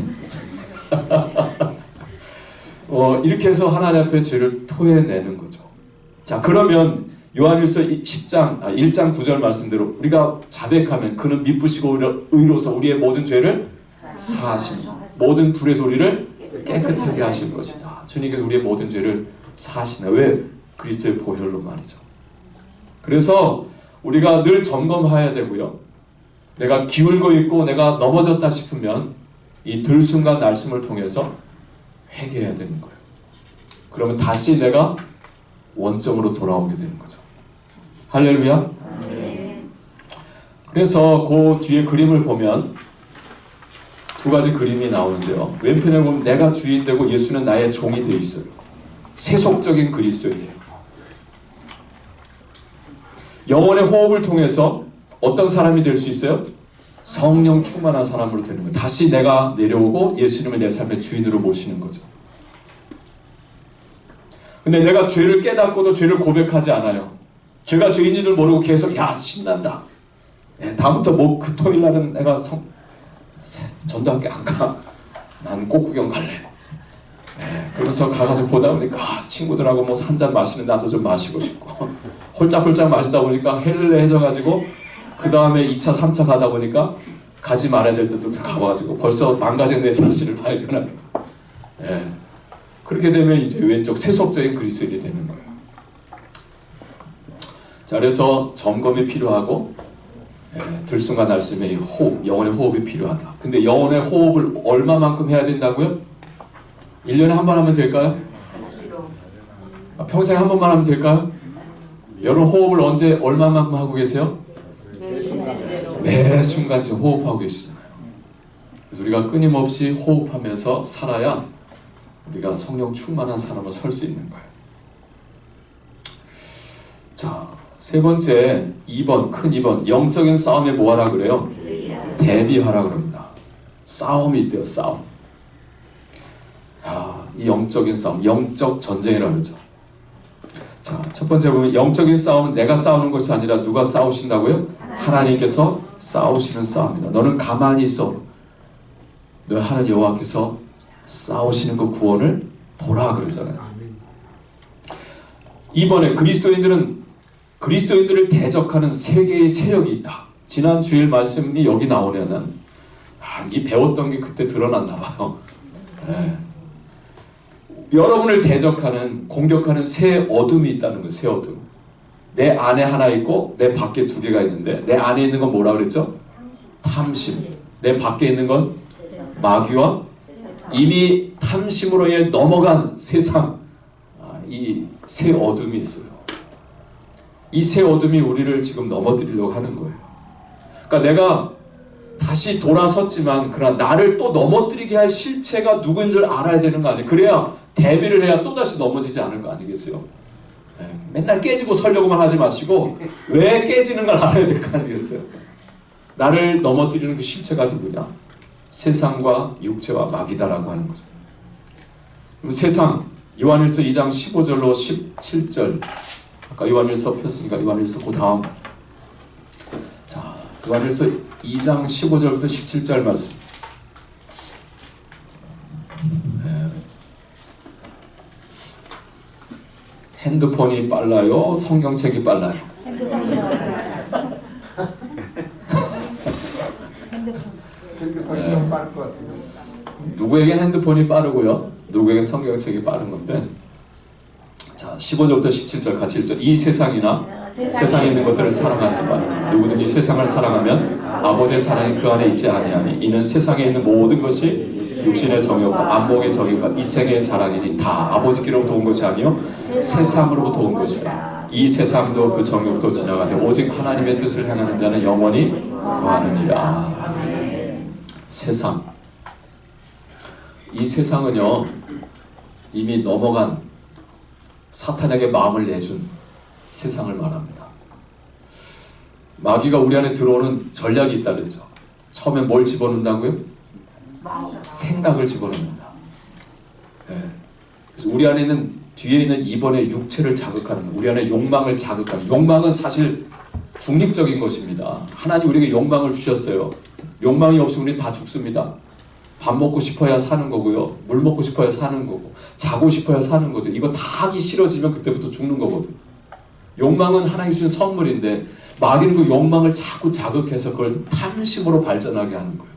이렇게 해서 하나님 앞에 죄를 토해내는 거죠. 자, 그러면 요한일서 1장 9절 말씀대로 우리가 자백하면 그는 미쁘시고 의로서 우리의 모든 죄를 사하시며 모든 불에서 우리를 깨끗하게 하실 것이다. 주님께서 우리의 모든 죄를 사하시나. 왜? 그리스도의 보혈로 말이죠. 그래서 우리가 늘 점검해야 되고요. 내가 기울고 있고 내가 넘어졌다 싶으면 이 들숨과 날숨을 통해서 회개해야 되는 거예요. 그러면 다시 내가 원점으로 돌아오게 되는 거죠. 할렐루야. 그래서 그 뒤에 그림을 보면 두 가지 그림이 나오는데요. 왼편에 보면 내가 주인 되고 예수는 나의 종이 되어 있어요. 세속적인 그리스도인이에요. 영혼의 호흡을 통해서 어떤 사람이 될 수 있어요? 성령 충만한 사람으로 되는 거예요. 다시 내가 내려오고 예수님을 내 삶의 주인으로 모시는 거죠. 근데 내가 죄를 깨닫고도 죄를 고백하지 않아요. 죄가 죄인인 줄 모르고 계속 야 신난다. 다음부터 뭐 그 토요일날은 내가 전도학교 안 가. 난 꽃구경 갈래. 그러면서 가가지고 보다 보니까 친구들하고 뭐 한 잔 마시는데 나도 좀 마시고 싶고 홀짝홀짝 마시다 보니까 해져가지고 그 다음에 2차 3차 가다 보니까 가지 말아야 될 때도 가봐가지고 벌써 망가진 내 자신을 발견하게 돼. 그렇게 되면 이제 왼쪽 세속적인 그리스도인이 되는 거예요. 자, 그래서 점검이 필요하고 들숨과 날숨의 호흡, 영혼의 호흡이 필요하다. 근데 영혼의 호흡을 얼마만큼 해야 된다고요? 1년에 한 번 하면 될까요? 평생에 한 번만 하면 될까요? 여러분 호흡을 언제 얼마만큼 하고 계세요? 매 순간 지금 호흡하고 계시잖아요. 그래서 우리가 끊임없이 호흡하면서 살아야 우리가 성령 충만한 사람으로 설 수 있는 거예요. 자, 세 번째 2번 큰 2번 영적인 싸움에 뭐하라 그래요? 대비하라 그럽니다. 싸움이 있대요. 싸움. 이 영적인 싸움, 영적 전쟁이라고 그러죠. 자, 첫 번째 보면 영적인 싸움은 내가 싸우는 것이 아니라 누가 싸우신다고요? 하나님께서 싸우시는 싸움이다. 너는 가만히 있어. 너 하는 여호와께서 싸우시는 그 구원을 보라 그러잖아요. 이번에 그리스도인들을 대적하는 세 개의 세력이 있다. 지난 주일 말씀이 여기 나오려면 이 배웠던 게 그때 드러났나 봐요. 네. 여러분을 대적하는, 공격하는 새 어둠이 있다는 거예요. 새 어둠. 내 안에 하나 있고 내 밖에 두 개가 있는데, 내 안에 있는 건 뭐라 그랬죠? 탐심. 내 밖에 있는 건 마귀와 이미 탐심으로 인해 넘어간 세상, 이 새 어둠이 있어요. 이 새 어둠이 우리를 지금 넘어뜨리려고 하는 거예요. 그러니까 내가 다시 돌아섰지만 그러나 나를 또 넘어뜨리게 할 실체가 누구인지를 알아야 되는 거 아니에요. 그래야 대비를 해야 또다시 넘어지지 않을 거 아니겠어요. 맨날 깨지고 서려고만 하지 마시고 왜 깨지는 걸 알아야 될 거 아니겠어요. 나를 넘어뜨리는 그 실체가 누구냐? 세상과 육체와 마귀다라고 하는 거죠. 그럼 세상, 요한일서 2장 15절로 17절, 아까 요한일서 폈으니까 요한일서 그 다음, 자, 요한일서 2장 15절부터 17절 말씀. 핸드폰이 빨라요? 성경책이 빨라요? 핸드폰이 좀 빠를 것 같습니다. 누구에겐 핸드폰이 빠르고요, 누구에겐 성경책이 빠른 건데, 자, 15절부터 17절 같이 읽죠. 이 세상이나 세상에 있는 것들을 사랑하지 마라. 누구든지 세상을 사랑하면 아버지의 사랑이 그 안에 있지 아니하니 이는 세상에 있는 모든 것이 육신의 정욕과 안목의 정욕과 이생의 자랑이니 다 아버지께로부터 온 것이 아니요 세상으로부터 온 것이라. 이 세상도 그 정욕도 지나가되 오직 하나님의 뜻을 행하는 자는 영원히 거하느니라. 세상. 이 세상은요, 이미 넘어간 사탄에게 마음을 내준 세상을 말합니다. 마귀가 우리 안에 들어오는 전략이 있다 그랬죠. 처음에 뭘 집어넣는다고요? 생각을 집어넣는다. 네. 그래서 우리 안에 있는, 뒤에 있는 2번의 육체를 자극하는, 우리 안에 욕망을 자극하는, 욕망은 사실 중립적인 것입니다. 하나님 우리에게 욕망을 주셨어요. 욕망이 없으면 우리 다 죽습니다. 밥 먹고 싶어야 사는 거고요, 물 먹고 싶어야 사는 거고, 자고 싶어야 사는 거죠. 이거 다 하기 싫어지면 그때부터 죽는 거거든. 욕망은 하나님 주신 선물인데 마귀는 그 욕망을 자꾸 자극해서 그걸 탐심으로 발전하게 하는 거예요.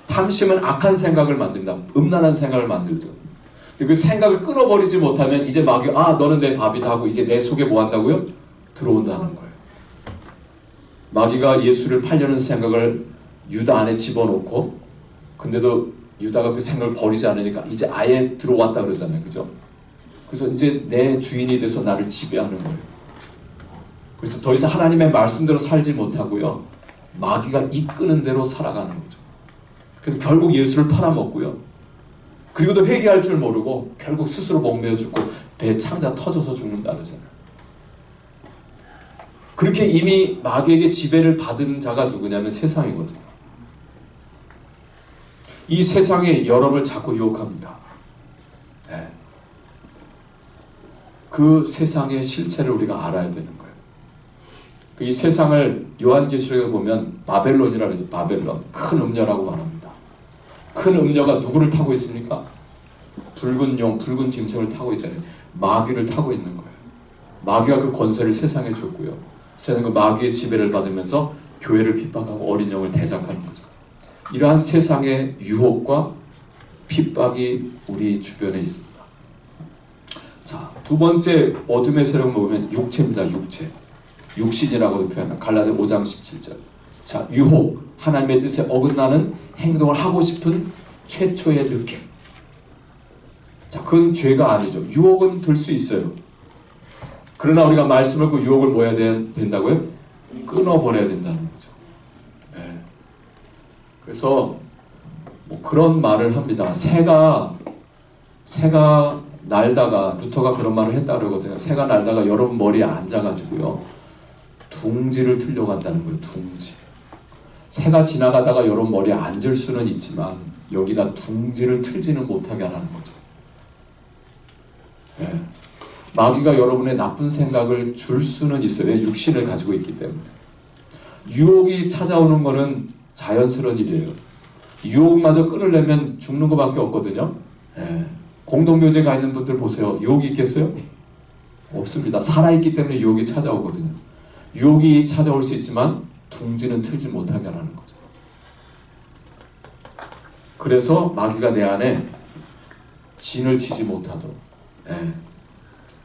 탐심은 악한 생각을 만듭니다. 음란한 생각을 만들죠. 근데 그 생각을 끊어버리지 못하면 이제 마귀가 너는 내 밥이다 하고 이제 내 속에 뭐 한다고요? 들어온다는 거예요. 마귀가 예수를 팔려는 생각을 유다 안에 집어넣고, 근데도 유다가 그 생각을 버리지 않으니까 이제 아예 들어왔다 그러잖아요. 그죠? 그래서 이제 내 주인이 돼서 나를 지배하는 거예요. 그래서 더 이상 하나님의 말씀대로 살지 못하고요, 마귀가 이끄는 대로 살아가는 거죠. 그래서 결국 예수를 팔아먹고요, 그리고도 회개할 줄 모르고 결국 스스로 목매어 죽고 배 창자 터져서 죽는다 그러잖아요. 그렇게 이미 마귀에게 지배를 받은 자가 누구냐면 세상이거든요. 이 세상이 여러분을 자꾸 유혹합니다. 네. 그 세상의 실체를 우리가 알아야 되는 거예요. 이 세상을 요한계시록에 보면 바벨론이라고 하죠. 바벨론. 큰 음녀라고 말합니다. 큰 음녀가 누구를 타고 있습니까? 붉은 용, 붉은 짐승을 타고 있다는, 마귀를 타고 있는 거예요. 마귀가 그 권세를 세상에 줬고요, 세상은 그 마귀의 지배를 받으면서 교회를 핍박하고 어린 영을 대적하는 거죠. 이러한 세상의 유혹과 핍박이 우리 주변에 있습니다. 자, 두 번째 어둠의 세력을 보면 육체입니다. 육체. 육신이라고도 표현합니다. 갈라디아 5장 17절. 자, 유혹, 하나님의 뜻에 어긋나는 행동을 하고 싶은 최초의 느낌. 자, 그건 죄가 아니죠. 유혹은 들 수 있어요. 그러나 우리가 말씀을 그 유혹을 뭐 해야 된다고요? 끊어버려야 된다는 거죠. 네. 그래서 뭐 그런 말을 합니다. 새가 날다가, 루터가 그런 말을 했다 그러거든요. 새가 날다가 여러분 머리에 앉아가지고요, 둥지를 틀려고 한다는 거예요. 둥지. 새가 지나가다가 여러분 머리에 앉을 수는 있지만 여기다 둥지를 틀지는 못하게 하라는 거죠. 예. 마귀가 여러분의 나쁜 생각을 줄 수는 있어요. 육신을 가지고 있기 때문에. 유혹이 찾아오는 거는 자연스러운 일이에요. 유혹마저 끊으려면 죽는 것밖에 없거든요. 예. 공동묘지에 가 있는 분들 보세요. 유혹이 있겠어요? 없습니다. 살아있기 때문에 유혹이 찾아오거든요. 유혹이 찾아올 수 있지만 둥지는 틀지 못하게 하라는 거죠. 그래서 마귀가 내 안에 진을 치지 못하도록, 예.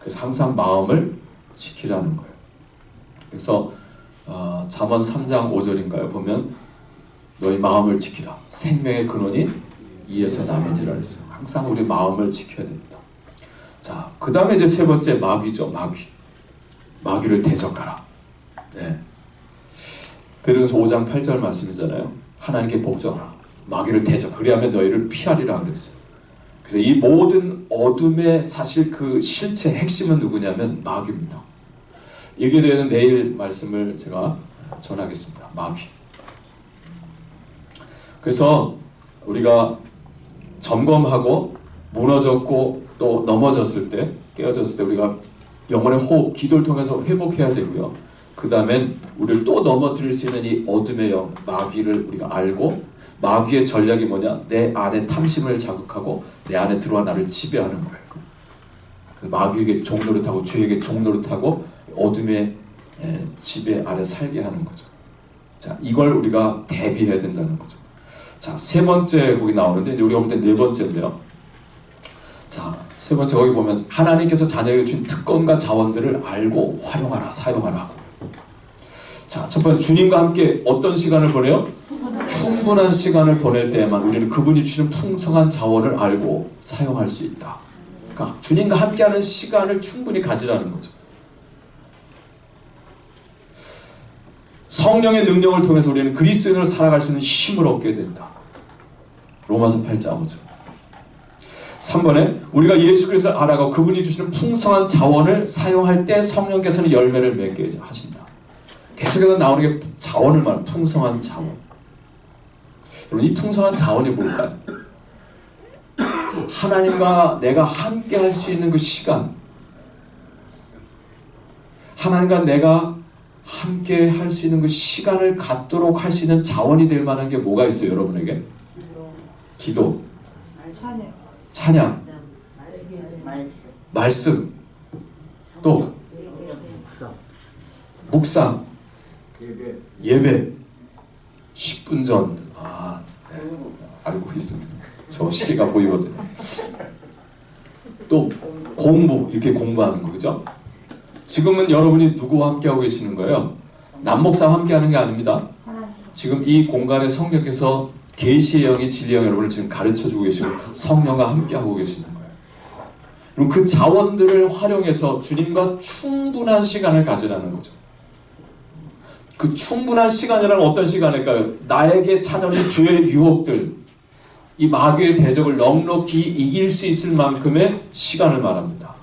그래서 항상 마음을 지키라는 거예요. 그래서 잠언 3장 5절인가요? 보면 너희 마음을 지키라. 생명의 근원이 이에서 나면이라 했어요. 항상 우리 마음을 지켜야 됩니다. 자, 그 다음에 이제 세 번째 마귀죠. 마귀. 마귀를 대적하라. 네. 베드로전서 5장 8절 말씀이잖아요. 하나님께 복종하라. 마귀를 대적. 그리하면 너희를 피하리라 그랬어요. 그래서 이 모든 어둠의 사실 그 실체 핵심은 누구냐면 마귀입니다. 여기에 대해서는 내일 말씀을 제가 전하겠습니다. 마귀. 그래서 우리가 점검하고 무너졌고 또 넘어졌을 때, 깨어졌을 때 우리가 영혼의 호흡, 기도를 통해서 회복해야 되고요. 그 다음엔 우리를 또 넘어뜨릴 수 있는 이 어둠의 영, 마귀를 우리가 알고, 마귀의 전략이 뭐냐? 내 안에 탐심을 자극하고 내 안에 들어와 나를 지배하는 거예요. 마귀에게 종노릇하고 죄에게 종노릇하고 어둠의 지배 아래 살게 하는 거죠. 자, 이걸 우리가 대비해야 된다는 거죠. 자, 세 번째 거기 나오는데 이제 우리가 볼 때 네 번째인데요. 자, 세 번째 거기 보면 하나님께서 자녀에게 준 특권과 자원들을 알고 활용하라, 사용하라. 자, 첫 번째 주님과 함께 어떤 시간을 보내요? 충분한 시간을 보낼 때에만 우리는 그분이 주시는 풍성한 자원을 알고 사용할 수 있다. 그러니까 주님과 함께하는 시간을 충분히 가지라는 거죠. 성령의 능력을 통해서 우리는 그리스도인으로 살아갈 수 있는 힘을 얻게 된다. 로마서 8장 5절. 3번에 우리가 예수 그리스도를 알아가고 그분이 주시는 풍성한 자원을 사용할 때 성령께서는 열매를 맺게 하신다. 계속해서 나오는 게 자원을 말하는 풍성한 자원. 여러분, 이 풍성한 자원이 뭘까요? 하나님과 내가 함께 할 수 있는 그 시간, 하나님과 내가 함께 할 수 있는 그 시간을 갖도록 할 수 있는 자원이 될 만한 게 뭐가 있어요, 여러분에게? 기도, 찬양, 말씀, 또 묵상, 예배, 10분 전, 알고 있습니다. 저 시계가 보이거든요. 또 공부, 이렇게 공부하는 거, 그죠? 지금은 여러분이 누구와 함께하고 계시는 거예요? 남목사와 함께하는 게 아닙니다. 지금 이 공간에 성령께서 계시의 영이 진리의 영 여러분을 지금 가르쳐주고 계시고 성령과 함께하고 계시는 거예요. 그럼 그 자원들을 활용해서 주님과 충분한 시간을 가지라는 거죠. 그 충분한 시간이라는 어떤 시간일까요? 나에게 찾아오는 죄의 유혹들, 이 마귀의 대적을 넉넉히 이길 수 있을 만큼의 시간을 말합니다.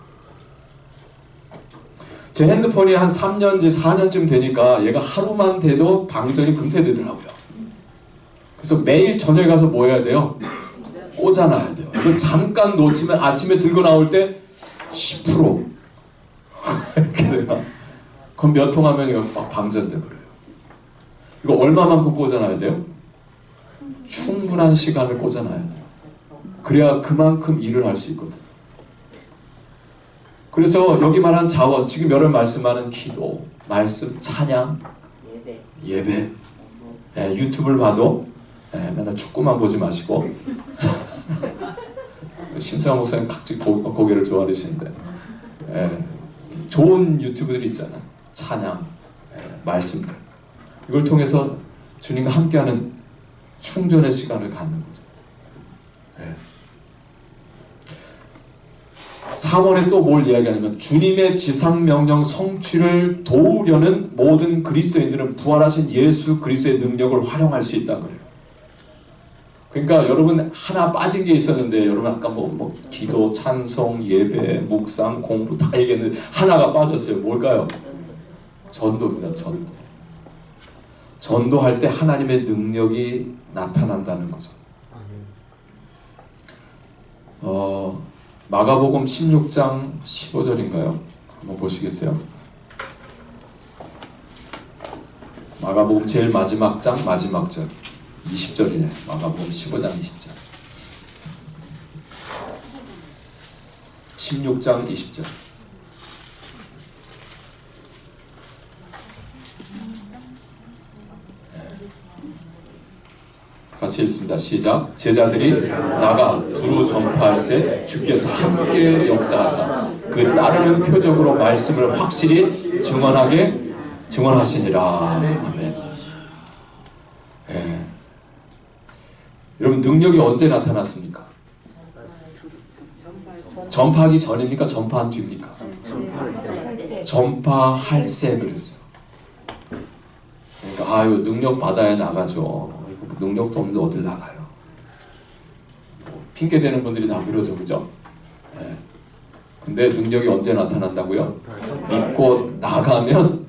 제 핸드폰이 한 3년째 4년쯤 되니까 얘가 하루만 돼도 방전이 금세 되더라고요. 그래서 매일 저녁에 가서 뭐 해야 돼요? 꽂아놔야 돼요. 이거 잠깐 놓치면 아침에 들고 나올 때 10% 이렇게 돼요. 그럼 몇 통 하면 이거 막 방전돼 버려요. 이거 얼마만큼 꽂아놔야 돼요? 충분한 시간을 꽂아놔야 돼요. 그래야 그만큼 일을 할 수 있거든요. 그래서 여기 말한 자원, 지금 여러분 말씀하는 기도, 말씀, 찬양, 예배, 유튜브를 봐도 맨날 축구만 보지 마시고 신성한 목사님 각직 고개를 좋아하시는데 좋은 유튜브들이 있잖아요. 찬양, 말씀들, 이걸 통해서 주님과 함께하는 충전의 시간을 갖는 거죠. 4번에 또 뭘 이야기하냐면 주님의 지상명령 성취를 도우려는 모든 그리스도인들은 부활하신 예수 그리스도의 능력을 활용할 수 있다는 거예요. 그러니까 여러분 하나 빠진 게 있었는데, 여러분 아까 뭐 기도, 찬송, 예배, 묵상, 공부 다 얘기했는데 하나가 빠졌어요. 뭘까요? 전도입니다. 전도. 전도할 때 하나님의 능력이 나타난다는 거죠. 마가복음 16장 15절인가요? 한번 보시겠어요? 마가복음 제일 마지막 장 마지막 절 20절이네. 마가복음 15장 20절 16장 20절 같이 읽습니다. 시작. 제자들이 나가 두루 전파할세 주께서 함께 역사하사 그 따르는 표적으로 말씀을 확실히 증언하시니라. 아멘. 예. 여러분 능력이 언제 나타났습니까? 전파하기 전입니까? 전파한 뒤입니까? 전파할세 그랬어요. 그러니까 아유 능력 받아야 나가죠. 능력도 없는데 어딜 나가요. 핑계 대는 분들이 다 그러죠. 그죠? 예. 근데 능력이 언제 나타난다고요? 믿고 나가면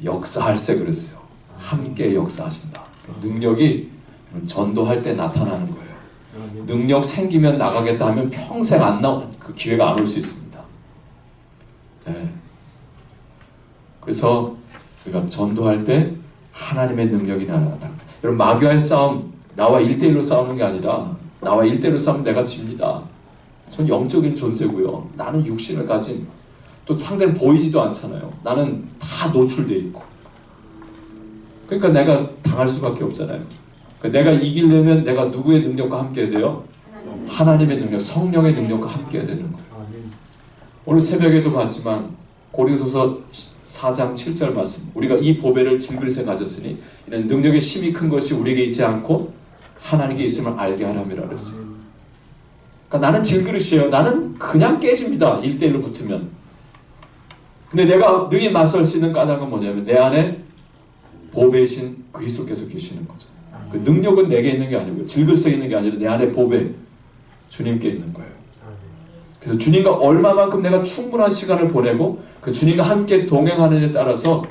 역사할세 그랬어요. 함께 역사하신다. 능력이 전도할 때 나타나는 거예요. 능력 생기면 나가겠다 하면 평생 그 기회가 안 올 수 있습니다. 예. 그래서 우리가 전도할 때 하나님의 능력이 나타납니다. 여러분 마귀와의 싸움 나와 1대1로 싸우는 게 아니라 나와 1대1로 싸우면 내가 집니다. 전 영적인 존재고요. 나는 육신을 가진 또 상대는 보이지도 않잖아요. 나는 다 노출되어 있고 그러니까 내가 당할 수밖에 없잖아요. 그러니까 내가 이기려면 내가 누구의 능력과 함께 해야 돼요? 하나님의 능력, 성령의 능력과 함께 해야 되는 거예요. 오늘 새벽에도 봤지만 고린도서 4장 7절 말씀 우리가 이 보배를 질그릇에 가졌으니 이는 능력의 힘이 큰 것이 우리에게 있지 않고 하나님께 있음을 알게 하람이라 그랬어요. 그러니까 나는 질그릇이에요. 나는 그냥 깨집니다. 1대1로 붙으면. 근데 내가 능히 맞설 수 있는 까닭은 뭐냐면 내 안에 보배이신 그리스도께서 계시는 거죠. 그 능력은 내게 있는 게 아니고요. 질그릇에 있는 게 아니라 내 안에 보배 주님께 있는 거예요. 그래서 주님과 얼마만큼 내가 충분한 시간을 보내고 그 주님과 함께 동행하느냐에 따라서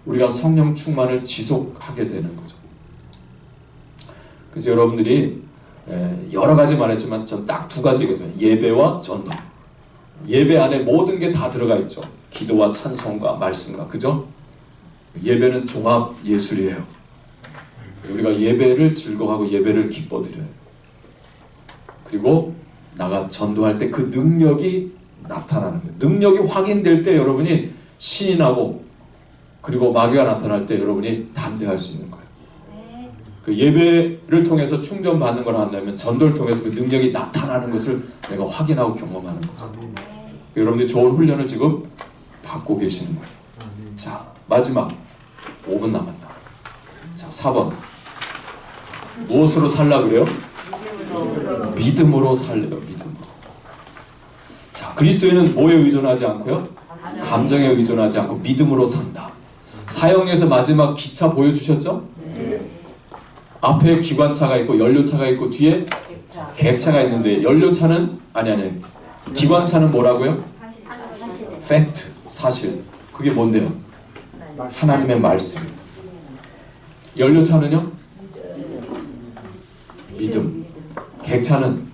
우리가 성령 충만을 지속하게 되는 거죠. 그래서 여러분들이 여러 가지 말했지만 전 딱 두 가지 얘기했어요. 예배와 전도. 예배 안에 모든 게 다 들어가 있죠. 기도와 찬송과 말씀과 그죠? 예배는 종합 예술이에요. 그래서 우리가 예배를 즐거워하고 예배를 기뻐드려요. 그리고 나가 전도할 때 그 능력이 나타나는 거예요. 능력이 확인될 때 여러분이 신이 나고 그리고 마귀가 나타날 때 여러분이 담대할 수 있는 거예요. 그 예배를 통해서 충전받는 걸 한다면 전도를 통해서 그 능력이 나타나는 것을 내가 확인하고 경험하는 거죠. 여러분들이 좋은 훈련을 지금 받고 계시는 거예요. 자, 마지막 5분 남았다. 자, 4번 무엇으로 살라 그래요? 믿음으로 살래요. 믿음으로. 자, 그리스도인은 뭐에 의존하지 않고요? 감정에 의존하지 않고 믿음으로 산다. 사형에서 마지막 기차 보여주셨죠? 앞에 기관차가 있고 연료차가 있고 뒤에 객차가 있는데 연료차는 아니 기관차는 뭐라고요? 팩트, 사실. 그게 뭔데요? 하나님의 말씀. 연료차는요? 믿음. 객차는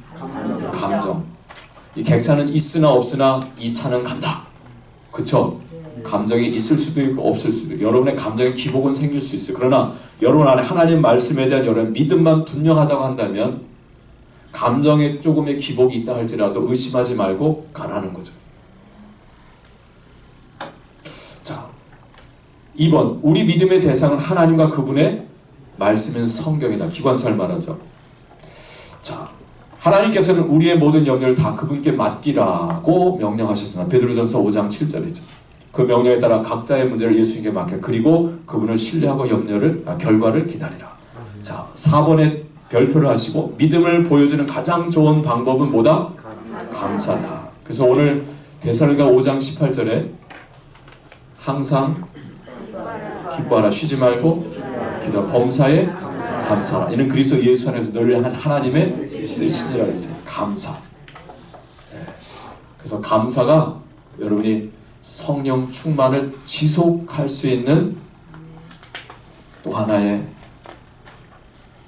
감정. 이 객차는 있으나 없으나 이 차는 간다. 그쵸? 감정이 있을 수도 있고 없을 수도 있고 여러분의 감정의 기복은 생길 수 있어요. 그러나 여러분 안에 하나님 말씀에 대한 여러분 믿음만 분명하다고 한다면 감정에 조금의 기복이 있다 할지라도 의심하지 말고 가라는 거죠. 자, 2번 우리 믿음의 대상은 하나님과 그분의 말씀인 성경이다. 기관차를 말하죠. 자, 하나님께서는 우리의 모든 염려를 다 그분께 맡기라고 명령하셨으나 베드로전서 5장 7절이죠. 그 명령에 따라 각자의 문제를 예수님께 맡겨 그리고 그분을 신뢰하고 결과를 기다리라. 자, 4번에 별표를 하시고 믿음을 보여주는 가장 좋은 방법은 뭐다? 감사다. 그래서 오늘 데살로니가 5장 18절에 항상 기뻐하라 쉬지 말고 기도 범사에 감사하라. 이는 그리스도 예수 안에서 늘 하나님의 뜻이니라 했어요. 감사. 그래서 감사가 여러분이 성령 충만을 지속할 수 있는 또 하나의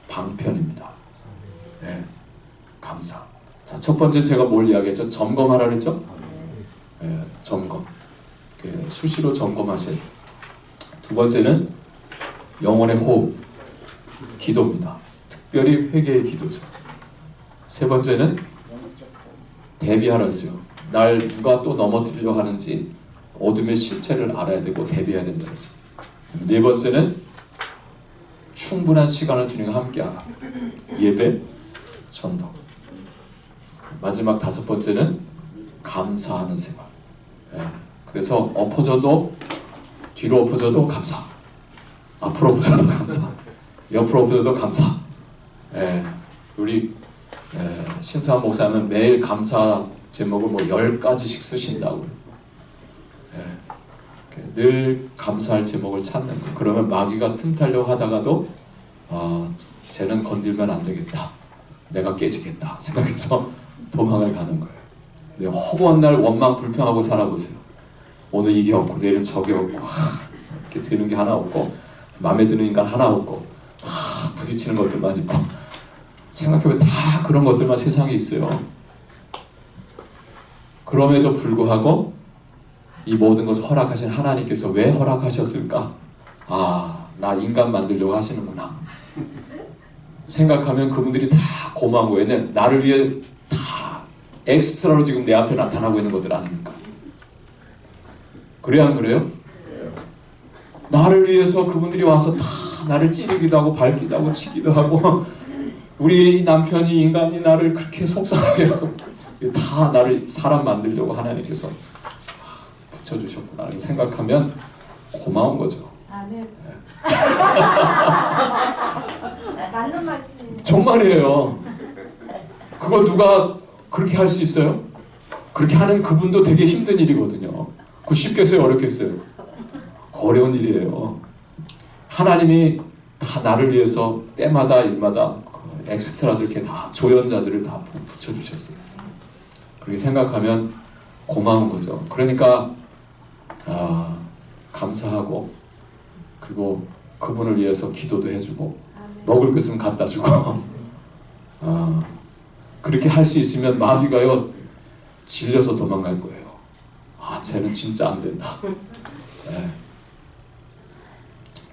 방편입니다. 네, 감사. 자, 첫 번째 제가 뭘 이야기했죠? 점검하라 그랬죠? 네, 점검. 수시로 점검하세요. 두 번째는 영혼의 호흡, 기도입니다. 특별히 회개의 기도죠. 세 번째는 대비하라 했어요. 날 누가 또 넘어뜨리려고 하는지 어둠의 실체를 알아야 되고 대비해야 된다 그러죠. 네 번째는 충분한 시간을 주님과 함께하라. 예배, 전도. 마지막 다섯 번째는 감사하는 생활. 그래서 엎어져도 뒤로 엎어져도 감사, 앞으로 엎어져도 감사, 옆으로 엎어져도 감사. 우리 신성한 목사는 매일 감사 제목을 뭐 10가지씩 쓰신다고. 늘 감사할 제목을 찾는 거. 그러면 마귀가 틈타려고 하다가도 쟤는 건들면 안 되겠다, 내가 깨지겠다 생각해서 도망을 가는 거예요. 네, 허구한 날 원망 불평하고 살아보세요. 오늘 이게 없고 내일은 저게 없고 이렇게 되는 게 하나 없고 마음에 드는 인간 하나 없고 부딪히는 것들만 있고 생각해보면 다 그런 것들만 세상에 있어요. 그럼에도 불구하고 이 모든 것을 허락하신 하나님께서 왜 허락하셨을까? 나 인간 만들려고 하시는구나 생각하면 그분들이 다 고마운 거예요. 왜냐면 나를 위해 다 엑스트라로 지금 내 앞에 나타나고 있는 것들 아닙니까? 그래야 안 그래요? 나를 위해서 그분들이 와서 다 나를 찌르기도 하고 밟기도 하고 치기도 하고 우리 남편이 인간이 나를 그렇게 속상하게 하고 다 나를 사람 만들려고 하나님께서 붙여주셨구나 이렇게 생각하면 고마운 거죠. 아멘. 맞는 말씀이에요. 정말이에요. 그거 누가 그렇게 할 수 있어요? 그렇게 하는 그분도 되게 힘든 일이거든요. 그거 쉽겠어요? 어렵겠어요? 어려운 일이에요. 하나님이 다 나를 위해서 때마다 일마다 엑스트라들 이렇게 다 조연자들을 다 붙여주셨어요. 그렇게 생각하면 고마운 거죠. 그러니까 감사하고 그리고 그분을 위해서 기도도 해주고 먹을 것은 갖다 주고 그렇게 할 수 있으면 마귀가요 질려서 도망갈 거예요. 쟤는 진짜 안 된다. 네.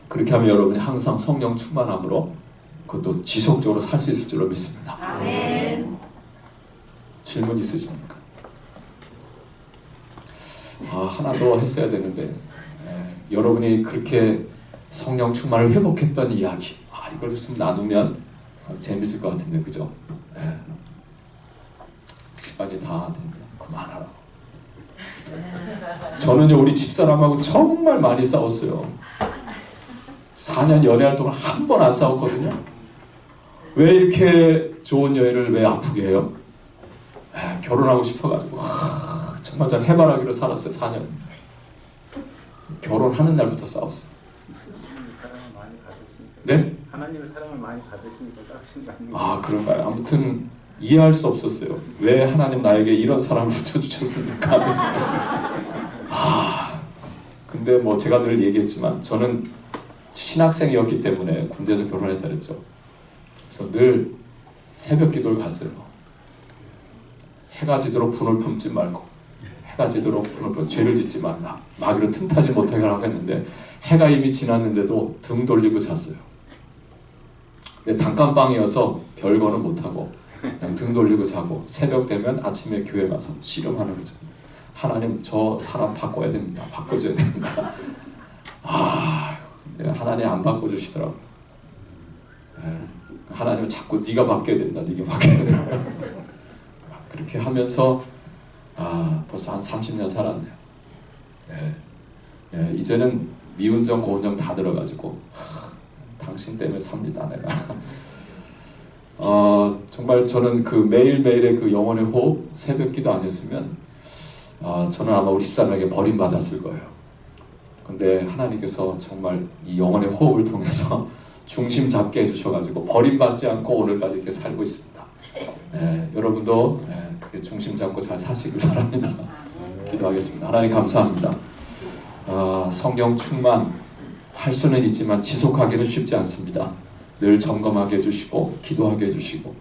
그렇게 하면 여러분이 항상 성령 충만함으로 그것도 지속적으로 살 수 있을 줄로 믿습니다. 아멘. 질문 있으십니까? 하나 더 했어야 되는데 여러분이 그렇게 성령 충만을 회복했던 이야기 이걸 좀 나누면 재밌을 것 같은데 그죠? 시간이 다 되면 그만하라. 저는요 우리 집사람하고 정말 많이 싸웠어요. 4년 연애할 동안 한 번 안 싸웠거든요. 왜 이렇게 좋은 여인을 왜 아프게 해요? 결혼하고 싶어가지고 정말 전 해바라기로 살았어요. 4년. 결혼하는 날부터 싸웠어요. 네? 하나님의 사랑을 많이 받으시니까 싸우신 거 아닙니까? 그런가요? 아무튼 이해할 수 없었어요. 왜 하나님 나에게 이런 사람을 붙여주셨습니까? 하면서. 근데 뭐 제가 늘 얘기했지만 저는 신학생이었기 때문에 군대에서 결혼했다 그랬죠. 그래서 늘 새벽 기도를 갔어요. 해가 지도록 분을 품지 말고 해가 지도록 분을 품고 죄를 짓지 말라. 마귀로 틈타지 못하게 하라고 했는데 해가 이미 지났는데도 등 돌리고 잤어요. 근데 단칸방이어서 별거는 못하고 그냥 등 돌리고 자고 새벽 되면 아침에 교회 가서 씨름하는 거죠. 하나님 저 사람 바꿔야 됩니다. 바꿔줘야 됩니다. 근데 하나님 안 바꿔주시더라고요. 하나님은 자꾸 네가 바뀌어야 된다. 네가 바뀌어야 된다. 그렇게 하면서 벌써 한 30년 살았네요. 이제는 미운정 고운정 다 들어가지고 당신 때문에 삽니다 내가. 정말 저는 그 매일매일의 그 영혼의 호흡 새벽기도 아니었으면 저는 아마 우리 집사람에게 버림받았을 거예요. 근데 하나님께서 정말 이 영혼의 호흡을 통해서 중심 잡게 해주셔가지고 버림받지 않고 오늘까지 이렇게 살고 있습니다. 여러분도 중심 잡고 잘 사시길 바랍니다. 기도하겠습니다. 하나님 감사합니다. 성령 충만 할 수는 있지만 지속하기는 쉽지 않습니다. 늘 점검하게 해주시고 기도하게 해주시고,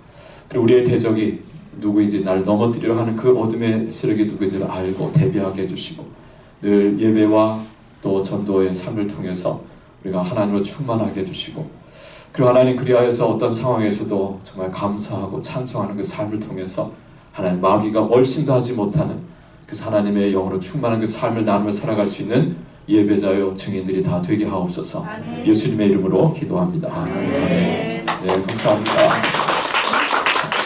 그리고 우리의 대적이 누구인지 나를 넘어뜨리려 하는 그 어둠의 세력이 누구인지를 알고 대비하게 해주시고, 늘 예배와 또 전도의 삶을 통해서 우리가 하나님으로 충만하게 해주시고, 그리고 하나님 그리하여서 어떤 상황에서도 정말 감사하고 찬송하는 그 삶을 통해서 하나님 마귀가 얼씬도 하지 못하는 그 하나님의 영으로 충만한 그 삶을 나누며 살아갈 수 있는 예배자요 증인들이 다 되게 하옵소서. 예수님의 이름으로 기도합니다. 아멘. 네, 감사합니다.